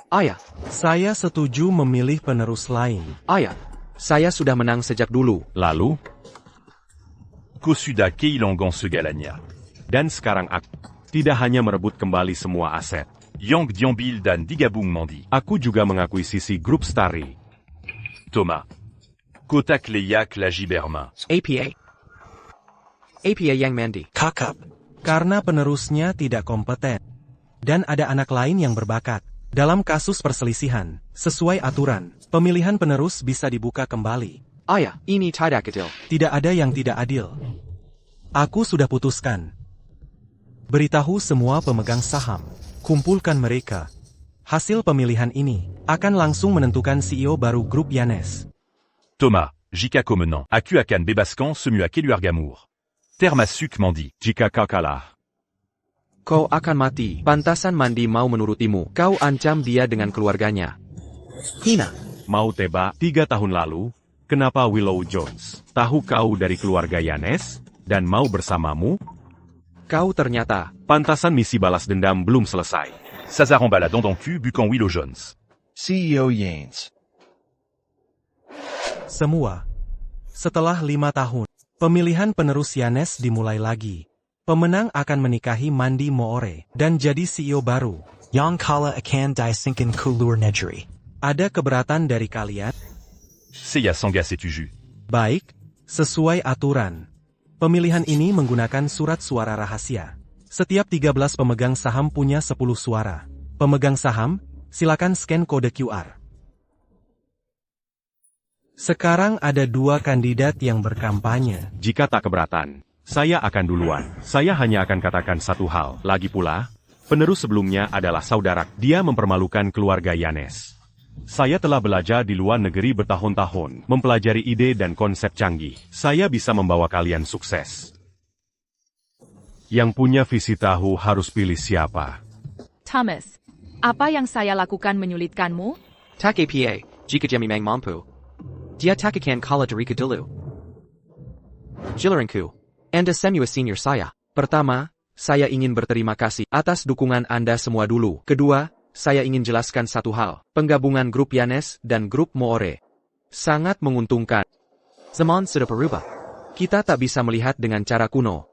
Ayah. Saya setuju memilih penerus lain. Ayah. Saya sudah menang sejak dulu. Lalu? Kau sudah kehilangan segalanya. Dan sekarang aku tidak hanya merebut kembali semua aset. Yang diambil dan digabung Mandy. Aku juga mengakuisisi grup Starry. Thomas. Kau tak layak lagi bermain. APA. APA yang Mandy. Kakak. Karena penerusnya tidak kompeten. Dan ada anak lain yang berbakat. Dalam kasus perselisihan, sesuai aturan, pemilihan penerus bisa dibuka kembali. Ayah, ini tidak adil. Tidak ada yang tidak adil. Aku sudah putuskan. Beritahu semua pemegang saham. Kumpulkan mereka. Hasil pemilihan ini akan langsung menentukan CEO baru grup Yanes. Thomas, jika kau menang, aku akan bebaskan semua keluargamu. Termasuk Mandy. Jika kau kalah, kau akan mati. Pantasan Mandy mau menurutimu. Kau ancam dia dengan keluarganya. Hina. Mau tebak, 3 tahun lalu, kenapa Willow Jones tahu kau dari keluarga Yanes, dan mau bersamamu? Kau ternyata. Pantasan misi balas dendam belum selesai. Sazaran balade dans cul bukan Willow Jones. CEO Yanes. Semua. Setelah 5 tahun, pemilihan penerus Yanes dimulai lagi. Pemenang akan menikahi Mandy Moore dan jadi CEO baru. Yang kala akan diasingkan ke luar negeri. Ada keberatan dari kalian? Saya sangat setuju. Baik, sesuai aturan. Pemilihan ini menggunakan surat suara rahasia. Setiap 13 pemegang saham punya 10 suara. Pemegang saham, silakan scan kode QR. Sekarang ada 2 kandidat yang berkampanye. Jika tak keberatan, saya akan duluan. Saya hanya akan katakan satu hal. Lagi pula, Penerus sebelumnya adalah saudara. Dia mempermalukan keluarga Yanes. Saya telah belajar di luar negeri bertahun-tahun, mempelajari ide dan konsep canggih. Saya bisa membawa kalian sukses. Yang punya visi tahu harus pilih siapa. Thomas, apa yang saya lakukan menyulitkanmu? Tak apa, jika dia memang mampu. Dia tak akan kalah dariku dulu. Jilaranku, Anda semua senior saya. Pertama, saya ingin berterima kasih atas dukungan Anda semua dulu. Kedua, saya ingin jelaskan satu hal. Penggabungan grup Yanes dan grup Moore sangat menguntungkan. Zaman sudah berubah. Kita tak bisa melihat dengan cara kuno.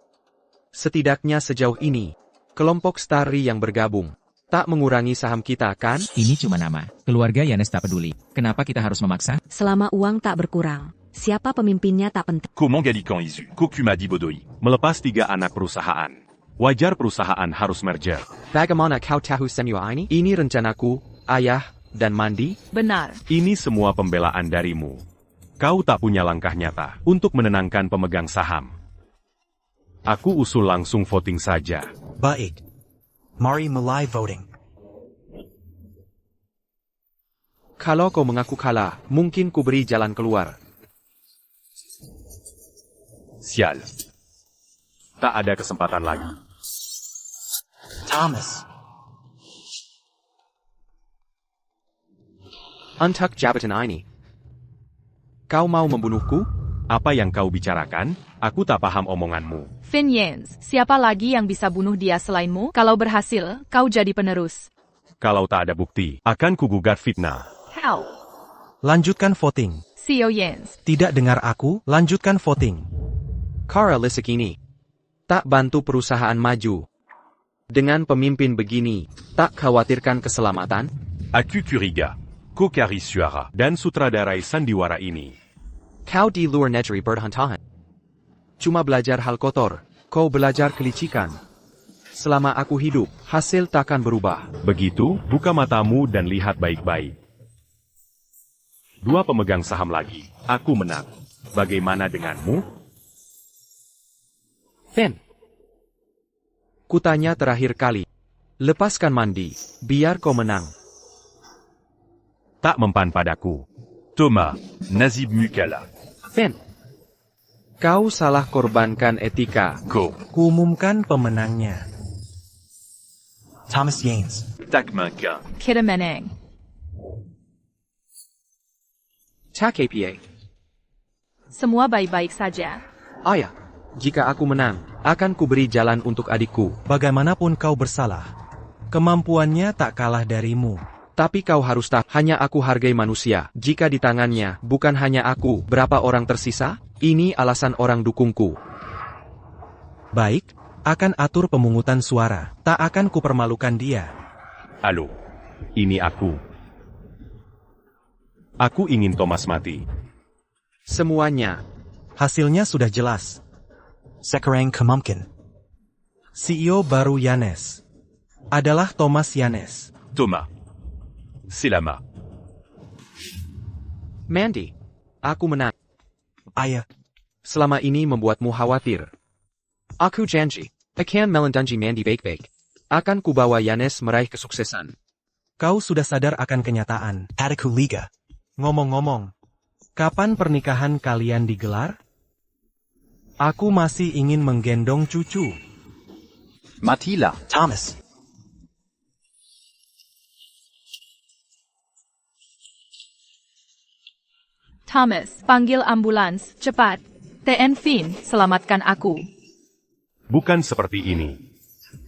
Setidaknya sejauh ini, kelompok Starry yang bergabung tak mengurangi saham kita, kan? Ini cuma nama. Keluarga Yanes tak peduli. Kenapa kita harus memaksa? Selama uang tak berkurang, siapa pemimpinnya tak penting. Comment Gallican Isu, Kokuma Dibodoi. Melepas 3 anak perusahaan. Wajar perusahaan harus merger. Bagaimana kau tahu semua ini? Ini rencanaku, ayah, dan Mandi. Benar. Ini semua pembelaan darimu. Kau tak punya langkah nyata untuk menenangkan pemegang saham. Aku usul langsung voting saja. Baik. Mari mulai voting. Kalau kau mengaku kalah, mungkin ku beri jalan keluar. Sial. Tak ada kesempatan lagi. Thomas. Untuk jabatan ini. Kau mau membunuhku? Apa yang kau bicarakan? Aku tak paham omonganmu. Finn Yanes, siapa lagi yang bisa bunuh dia selainmu? Kalau berhasil, kau jadi penerus. Kalau tak ada bukti, akan kugugat fitnah. How? Lanjutkan voting. CEO Yanes. Tidak dengar aku, lanjutkan voting. Kara Lisek ini tak bantu perusahaan maju. Dengan pemimpin begini, tak khawatirkan keselamatan? Aku curiga. Kokari Suara dan sutradarai sandiwara ini. Kau di luar negeri berhantahan. Cuma belajar hal kotor, kau belajar kelicikan. Selama aku hidup, hasil takkan berubah. Begitu, buka matamu dan lihat baik-baik. 2 pemegang saham lagi, aku menang. Bagaimana denganmu? Finn. Kutanya terakhir kali. Lepaskan Mandi, biar kau menang. Tak mempan padaku. Thomas, Nazib Mukala. Finn. Kau salah korbankan etika. Kuumumkan pemenangnya. Thomas Yanes. Takmanka. Kita menang. Tak apa. Semua baik-baik saja. Ayah, jika aku menang, akan kuberi jalan untuk adikku. Bagaimanapun kau bersalah, kemampuannya tak kalah darimu. Tapi kau harus tahu, hanya aku hargai manusia. Jika di tangannya, bukan hanya aku, berapa orang tersisa? Ini alasan orang dukungku. Baik, akan atur pemungutan suara. Tak akan kupermalukan dia. Halo, ini aku. Aku ingin Thomas mati. Semuanya. Hasilnya sudah jelas. Sekarang kemungkin. CEO baru Yanes adalah Thomas Yanes. Thomas. Silama. Mandy, aku menang. Ayah. Selama ini membuatmu khawatir. Aku janji, akan melindungi Mandy baik-baik. Akan kubawa Yanes meraih kesuksesan. Kau sudah sadar akan kenyataan. Adikku Liga. Ngomong-ngomong, kapan pernikahan kalian digelar? Aku masih ingin menggendong cucu. Matila. Thomas. Thomas, panggil ambulans, cepat. TN Finn, selamatkan aku. Bukan seperti ini.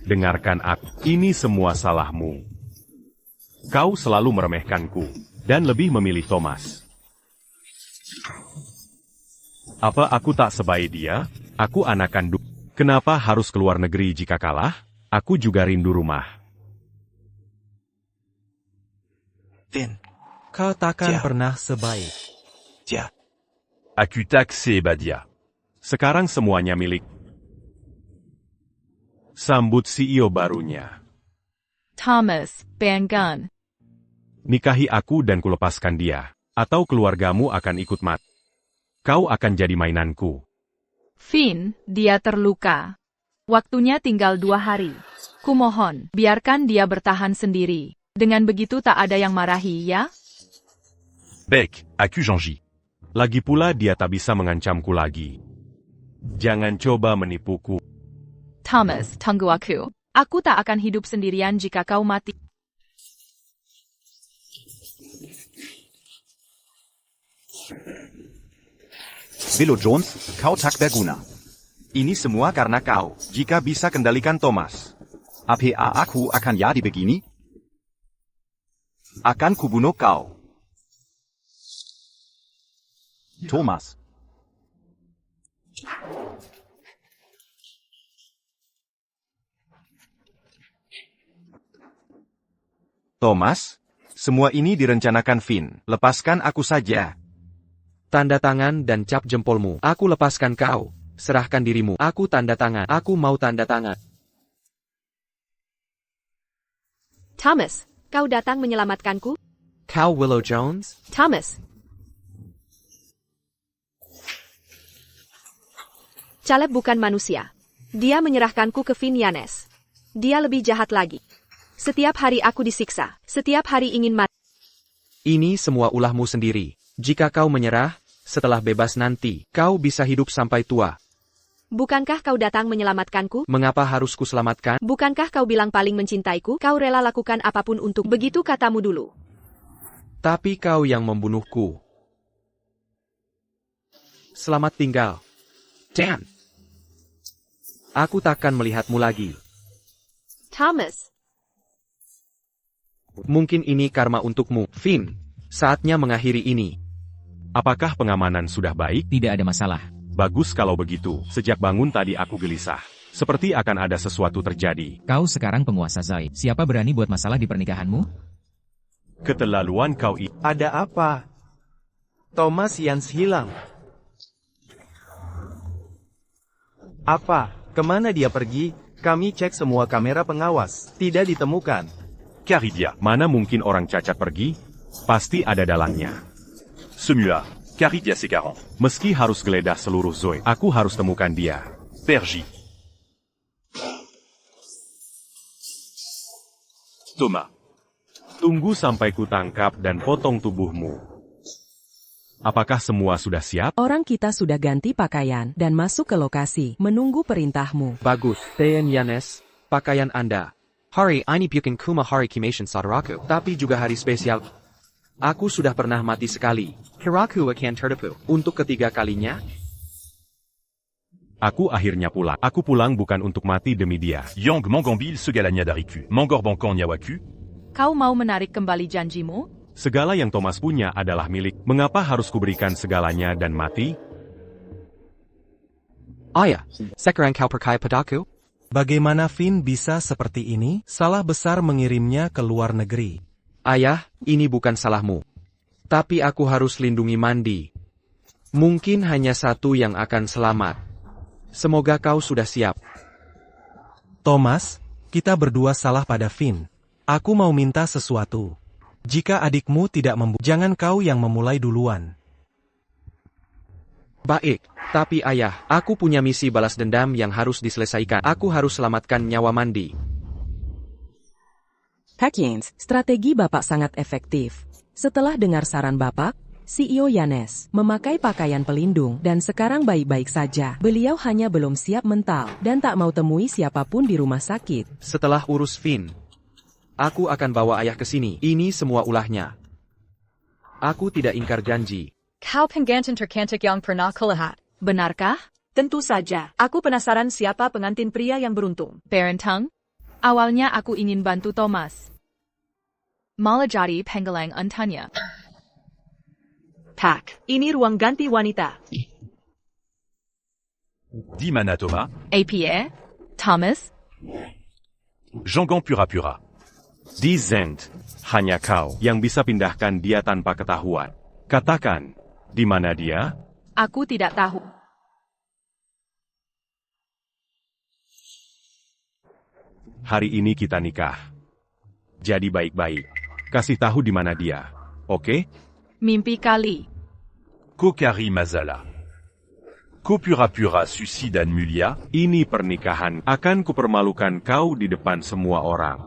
Dengarkan aku, ini semua salahmu. Kau selalu meremehkanku, dan lebih memilih Thomas. Apa aku tak sebaik dia? Aku anak kandung. Kenapa harus keluar negeri jika kalah? Aku juga rindu rumah. Finn. Kau takkan pernah sebaik. Dia. Aku taksi Badia. Sekarang semuanya milik. Sambut CEO barunya. Thomas, Bangun. Nikahi aku dan kulepaskan dia. Atau keluargamu akan ikut mati. Kau akan jadi mainanku. Finn, dia terluka. Waktunya tinggal 2 hari. Kumohon, biarkan dia bertahan sendiri. Dengan begitu tak ada yang marahi, ya? Bec, aku Jean-Ji. Lagi pula dia tak bisa mengancamku lagi. Jangan coba menipuku. Thomas, tunggu aku. Aku tak akan hidup sendirian jika kau mati. Willow Jones, kau tak berguna. Ini semua karena kau. Jika bisa kendalikan Thomas, Apa aku akan jadi begini? akan kubunuh kau. Thomas. Thomas, semua ini direncanakan Finn. Lepaskan aku saja. Tanda tangan dan cap jempolmu. Aku lepaskan kau. Serahkan dirimu. Aku tanda tangan. Aku mau tanda tangan. Thomas, kau datang menyelamatkanku? Kau Willow Jones? Thomas. Caleb bukan manusia. Dia menyerahkanku ke Finn Yanes. Dia lebih jahat lagi. Setiap hari aku disiksa. Setiap hari ingin mati. Ini semua ulahmu sendiri. Jika kau menyerah, setelah bebas nanti, kau bisa hidup sampai tua. Bukankah kau datang menyelamatkanku? Mengapa harus kuselamatkan? Bukankah kau bilang paling mencintaiku? Kau rela lakukan apapun untuk begitu katamu dulu. Tapi kau yang membunuhku. Selamat tinggal. Dan aku takkan melihatmu lagi. Thomas. Mungkin ini karma untukmu, Finn. Saatnya mengakhiri ini. Apakah pengamanan sudah baik? Tidak ada masalah. Bagus kalau begitu. Sejak bangun tadi aku gelisah. Seperti akan ada sesuatu terjadi. Kau sekarang penguasa Zai. Siapa berani buat masalah di pernikahanmu? Keterlaluan kau ini. Ada apa? Thomas Yans hilang. Apa? Kemana dia pergi? Kami cek semua kamera pengawas. Tidak ditemukan. Caridia, mana mungkin orang cacat pergi? Pasti ada dalangnya. Semua, Caridia Secaron. Meski harus geledah seluruh Zoe, aku harus temukan dia. Perji. Thomas. Tunggu sampai ku tangkap dan potong tubuhmu. Apakah semua sudah siap? Orang kita sudah ganti pakaian dan masuk ke lokasi, menunggu perintahmu. Bagus. Tean Yanes, pakaian Anda. Hari ini bukan kuma hari kimation saudaraku, tapi juga hari spesial. Aku sudah pernah mati sekali. Kiraku akan tertipu. Untuk ketiga kalinya, Aku akhirnya pulang. Aku pulang bukan untuk mati demi dia. Yang Mangambil segalanya dariku. Mangor Bangkong Nyawaku. Kau mau menarik kembali janjimu? Segala yang Thomas punya adalah milik. Mengapa harus kuberikan segalanya dan mati? Ayah, sekarang kau percaya padaku? Bagaimana Finn bisa seperti ini? Salah besar mengirimnya ke luar negeri. Ayah, ini bukan salahmu. Tapi aku harus lindungi Mandi. Mungkin hanya satu yang akan selamat. Semoga kau sudah siap. Thomas, kita berdua salah pada Finn. Aku mau minta sesuatu. Jika adikmu tidak jangan kau yang memulai duluan. Baik, tapi ayah, aku punya misi balas dendam yang harus diselesaikan. Aku harus selamatkan nyawa Mandi. Pak Yanes, strategi Bapak sangat efektif. Setelah dengar saran Bapak, CEO Yanes memakai pakaian pelindung dan sekarang baik-baik saja. Beliau hanya belum siap mental dan tak mau temui siapapun di rumah sakit. Setelah urus Finn, aku akan bawa ayah ke sini. Ini semua ulahnya. Aku tidak ingkar janji. Kau penggantin tercantik yang pernah kulihat. Benarkah? Tentu saja. Aku penasaran siapa pengantin pria yang beruntung. Baron Tang? Awalnya aku ingin bantu Thomas. Malah jadi penggalang untanya. Pak, ini ruang ganti wanita. Di mana Thomas? APA? Thomas? Jangan pura-pura. Di Zend, hanya kau yang bisa pindahkan dia tanpa ketahuan. Katakan, di mana dia? Aku tidak tahu. Hari ini kita nikah. Jadi baik-baik. Kasih tahu di mana dia. Oke? Mimpi kali. Kokari Mazala. Kopura-pura suicidan mulia, ini pernikahan, akan kupermalukan kau di depan semua orang.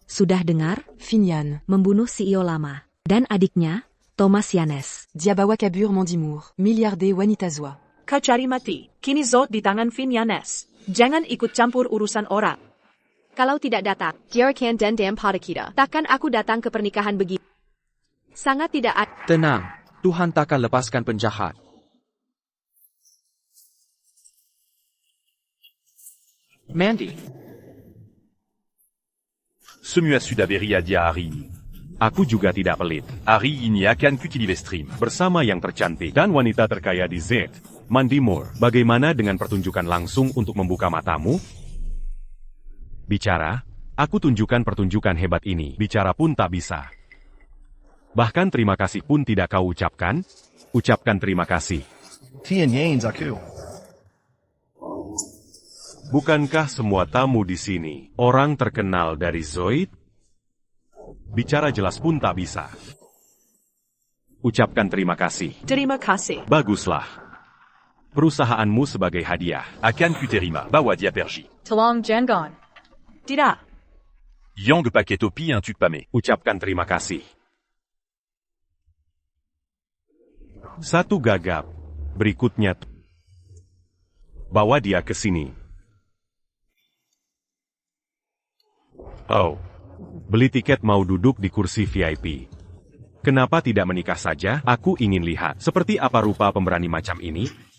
Sudah dengar? Finian. Membunuh CEO lama. Dan adiknya, Thomas Yanes. Diabawa kabur Mondimur. Miliarde wanitazwa. Kau cari mati. Kini Zod di tangan Fin Yanes. Jangan ikut campur urusan orang. Kalau tidak datang, diarahkan dendam pada kita. Takkan aku datang ke pernikahan begitu. Sangat tidak Tenang, Tuhan takkan lepaskan penjahat. Mandy. Semua sudah beri hadiah Harry. Aku juga tidak pelit. Harry ini akan kutilive stream. Bersama yang tercantik dan wanita terkaya di Z. Mandy Moore, bagaimana dengan pertunjukan langsung untuk membuka matamu? Bicara, aku tunjukkan pertunjukan hebat ini. Bicara pun tak bisa. Bahkan terima kasih pun tidak kau ucapkan. Ucapkan terima kasih. Tian Yanes aku. Bukankah semua tamu di sini orang terkenal dari Zoid? Bicara jelas pun tak bisa. Ucapkan terima kasih. Terima kasih. Baguslah. Perusahaanmu sebagai hadiah. Akan kuterima, bawa dia pergi. Tolong jangan. Tidak. Yang pakai topi un tuc pame. Ucapkan terima kasih. Satu gagap. Berikutnya. Bawa dia ke sini. Oh, beli tiket mau duduk di kursi VIP. Kenapa tidak menikah saja? Aku ingin lihat seperti apa rupa pemberani macam ini.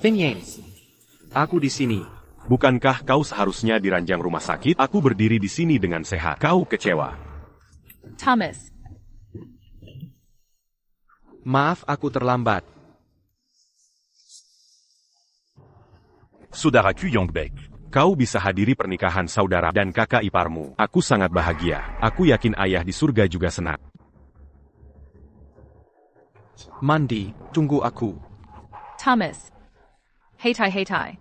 Fin Yanes, aku di sini. Bukankah kau seharusnya di ranjang rumah sakit? Aku berdiri di sini dengan sehat. Kau kecewa. Thomas. Maaf aku terlambat. Saudaraku Yongbek. Kau bisa hadiri pernikahan saudara dan kakak iparmu. Aku sangat bahagia. Aku yakin ayah di surga juga senang. Mandy, tunggu aku. Thomas. Heitai.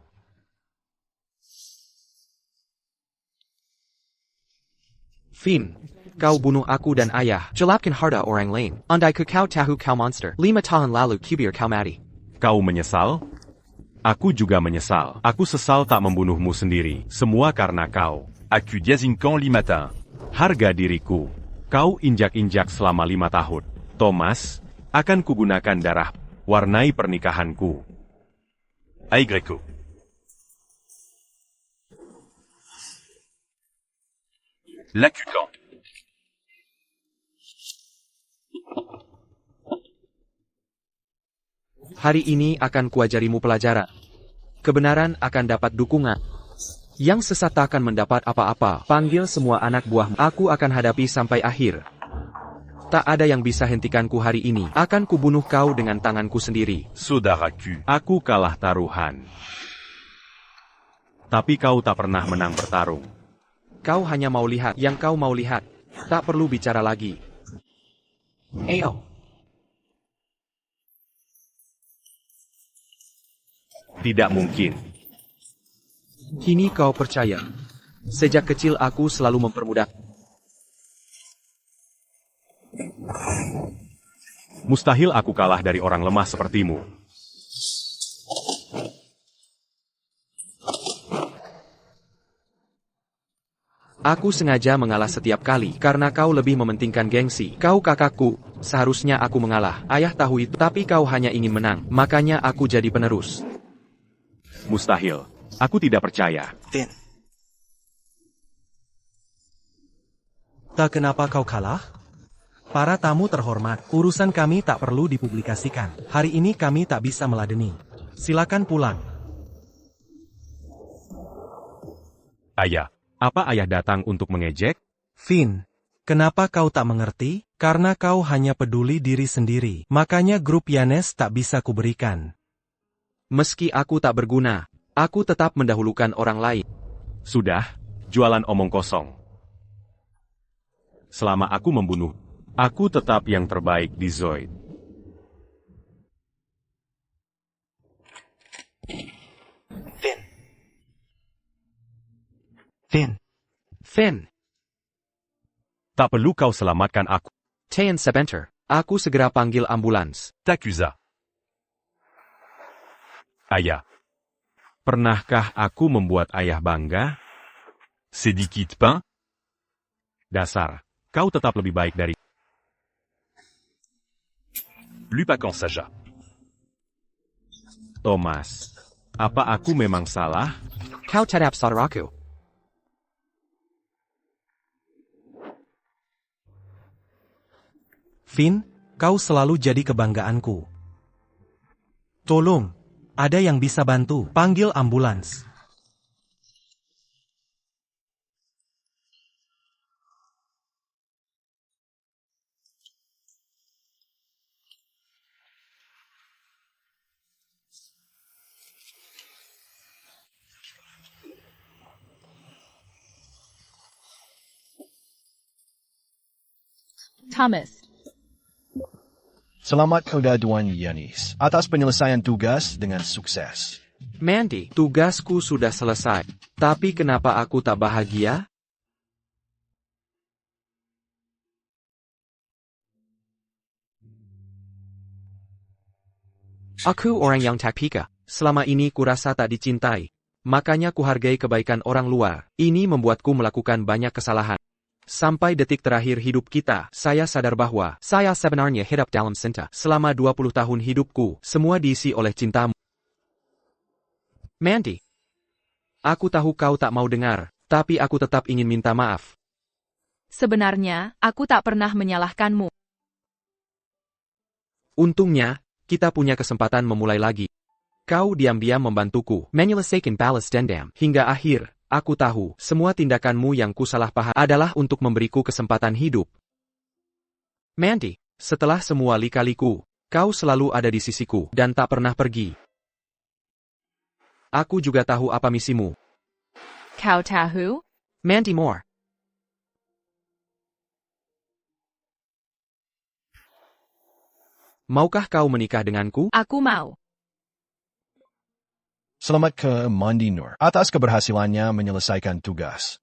Fin, kau bunuh aku dan ayah. Jelapkan harta orang lain. Andai kau tahu kau monster. 5 tahun lalu kibir kau mati. Kau menyesal? Aku juga menyesal. Aku sesal tak membunuhmu sendiri. Semua karena kau. Aku diazinkan 5 matin. Harga diriku. Kau injak-injak selama 5 tahun. Thomas, akan kugunakan darah. Warnai pernikahanku. Ay Greco. L'accusant. Hari ini akan kuajarimu pelajaran. Kebenaran akan dapat dukungan. Yang sesat tak akan mendapat apa-apa. Panggil semua anak buahmu. Aku akan hadapi sampai akhir. Tak ada yang bisa hentikanku hari ini. Akan kubunuh kau dengan tanganku sendiri. Saudaraku. Aku kalah taruhan. Tapi kau tak pernah menang bertarung. Kau hanya mau lihat yang kau mau lihat. Tak perlu bicara lagi. Ayo. Tidak mungkin. Kini kau percaya. Sejak kecil aku selalu mempermudah. Mustahil aku kalah dari orang lemah sepertimu. Aku sengaja mengalah setiap kali, karena kau lebih mementingkan gengsi. Kau kakakku, seharusnya aku mengalah. Ayah tahu itu, tapi kau hanya ingin menang. Makanya aku jadi penerus. Mustahil. Aku tidak percaya. Fin. Tak kenapa kau kalah? Para tamu terhormat, urusan kami tak perlu dipublikasikan. Hari ini kami tak bisa meladeni. Silakan pulang. Ayah. Apa ayah datang untuk mengejek? Fin, kenapa kau tak mengerti? Karena kau hanya peduli diri sendiri. Makanya grup Yanes tak bisa kuberikan. Meski aku tak berguna, aku tetap mendahulukan orang lain. Sudah, jualan omong kosong. selama aku membunuh. Aku tetap yang terbaik di Zoid. Finn. Tak perlu kau selamatkan aku. Tayan sebentar. Aku segera panggil ambulans. T'accusa. Ayah. Pernahkah aku membuat ayah bangga? Sedikit pain? Dasar. Kau tetap lebih baik dari... Lupakan saja. Thomas. Apa aku memang salah? Kau tetap saudaraku. Finn, kau selalu jadi kebanggaanku. Tolong, ada yang bisa bantu. Panggil ambulans. Thomas. Selamat kedaduan Yanis atas penyelesaian tugas dengan sukses. Mandy, tugasku sudah selesai. Tapi kenapa aku tak bahagia? Aku orang yang tak pika. Selama ini kurasa tak dicintai. Makanya kuhargai kebaikan orang luar. Ini membuatku melakukan banyak kesalahan. Sampai detik terakhir hidup kita, saya sadar bahwa saya sebenarnya hidup dalam cinta. Selama 20 tahun hidupku, semua diisi oleh cintamu. Mandy, aku tahu kau tak mau dengar, tapi aku tetap ingin minta maaf. Sebenarnya, aku tak pernah menyalahkanmu. Untungnya, kita punya kesempatan memulai lagi. Kau diam-diam membantuku menyelesaikan balas dendam. Hingga akhir, aku tahu semua tindakanmu yang kusalah paham adalah untuk memberiku kesempatan hidup. Mandy, setelah semua lika-liku, kau selalu ada di sisiku dan tak pernah pergi. Aku juga tahu apa misimu. Kau tahu? Mandy Moore. Maukah kau menikah denganku? Aku mau. Selamat ke Mandy Noor atas keberhasilannya menyelesaikan tugas.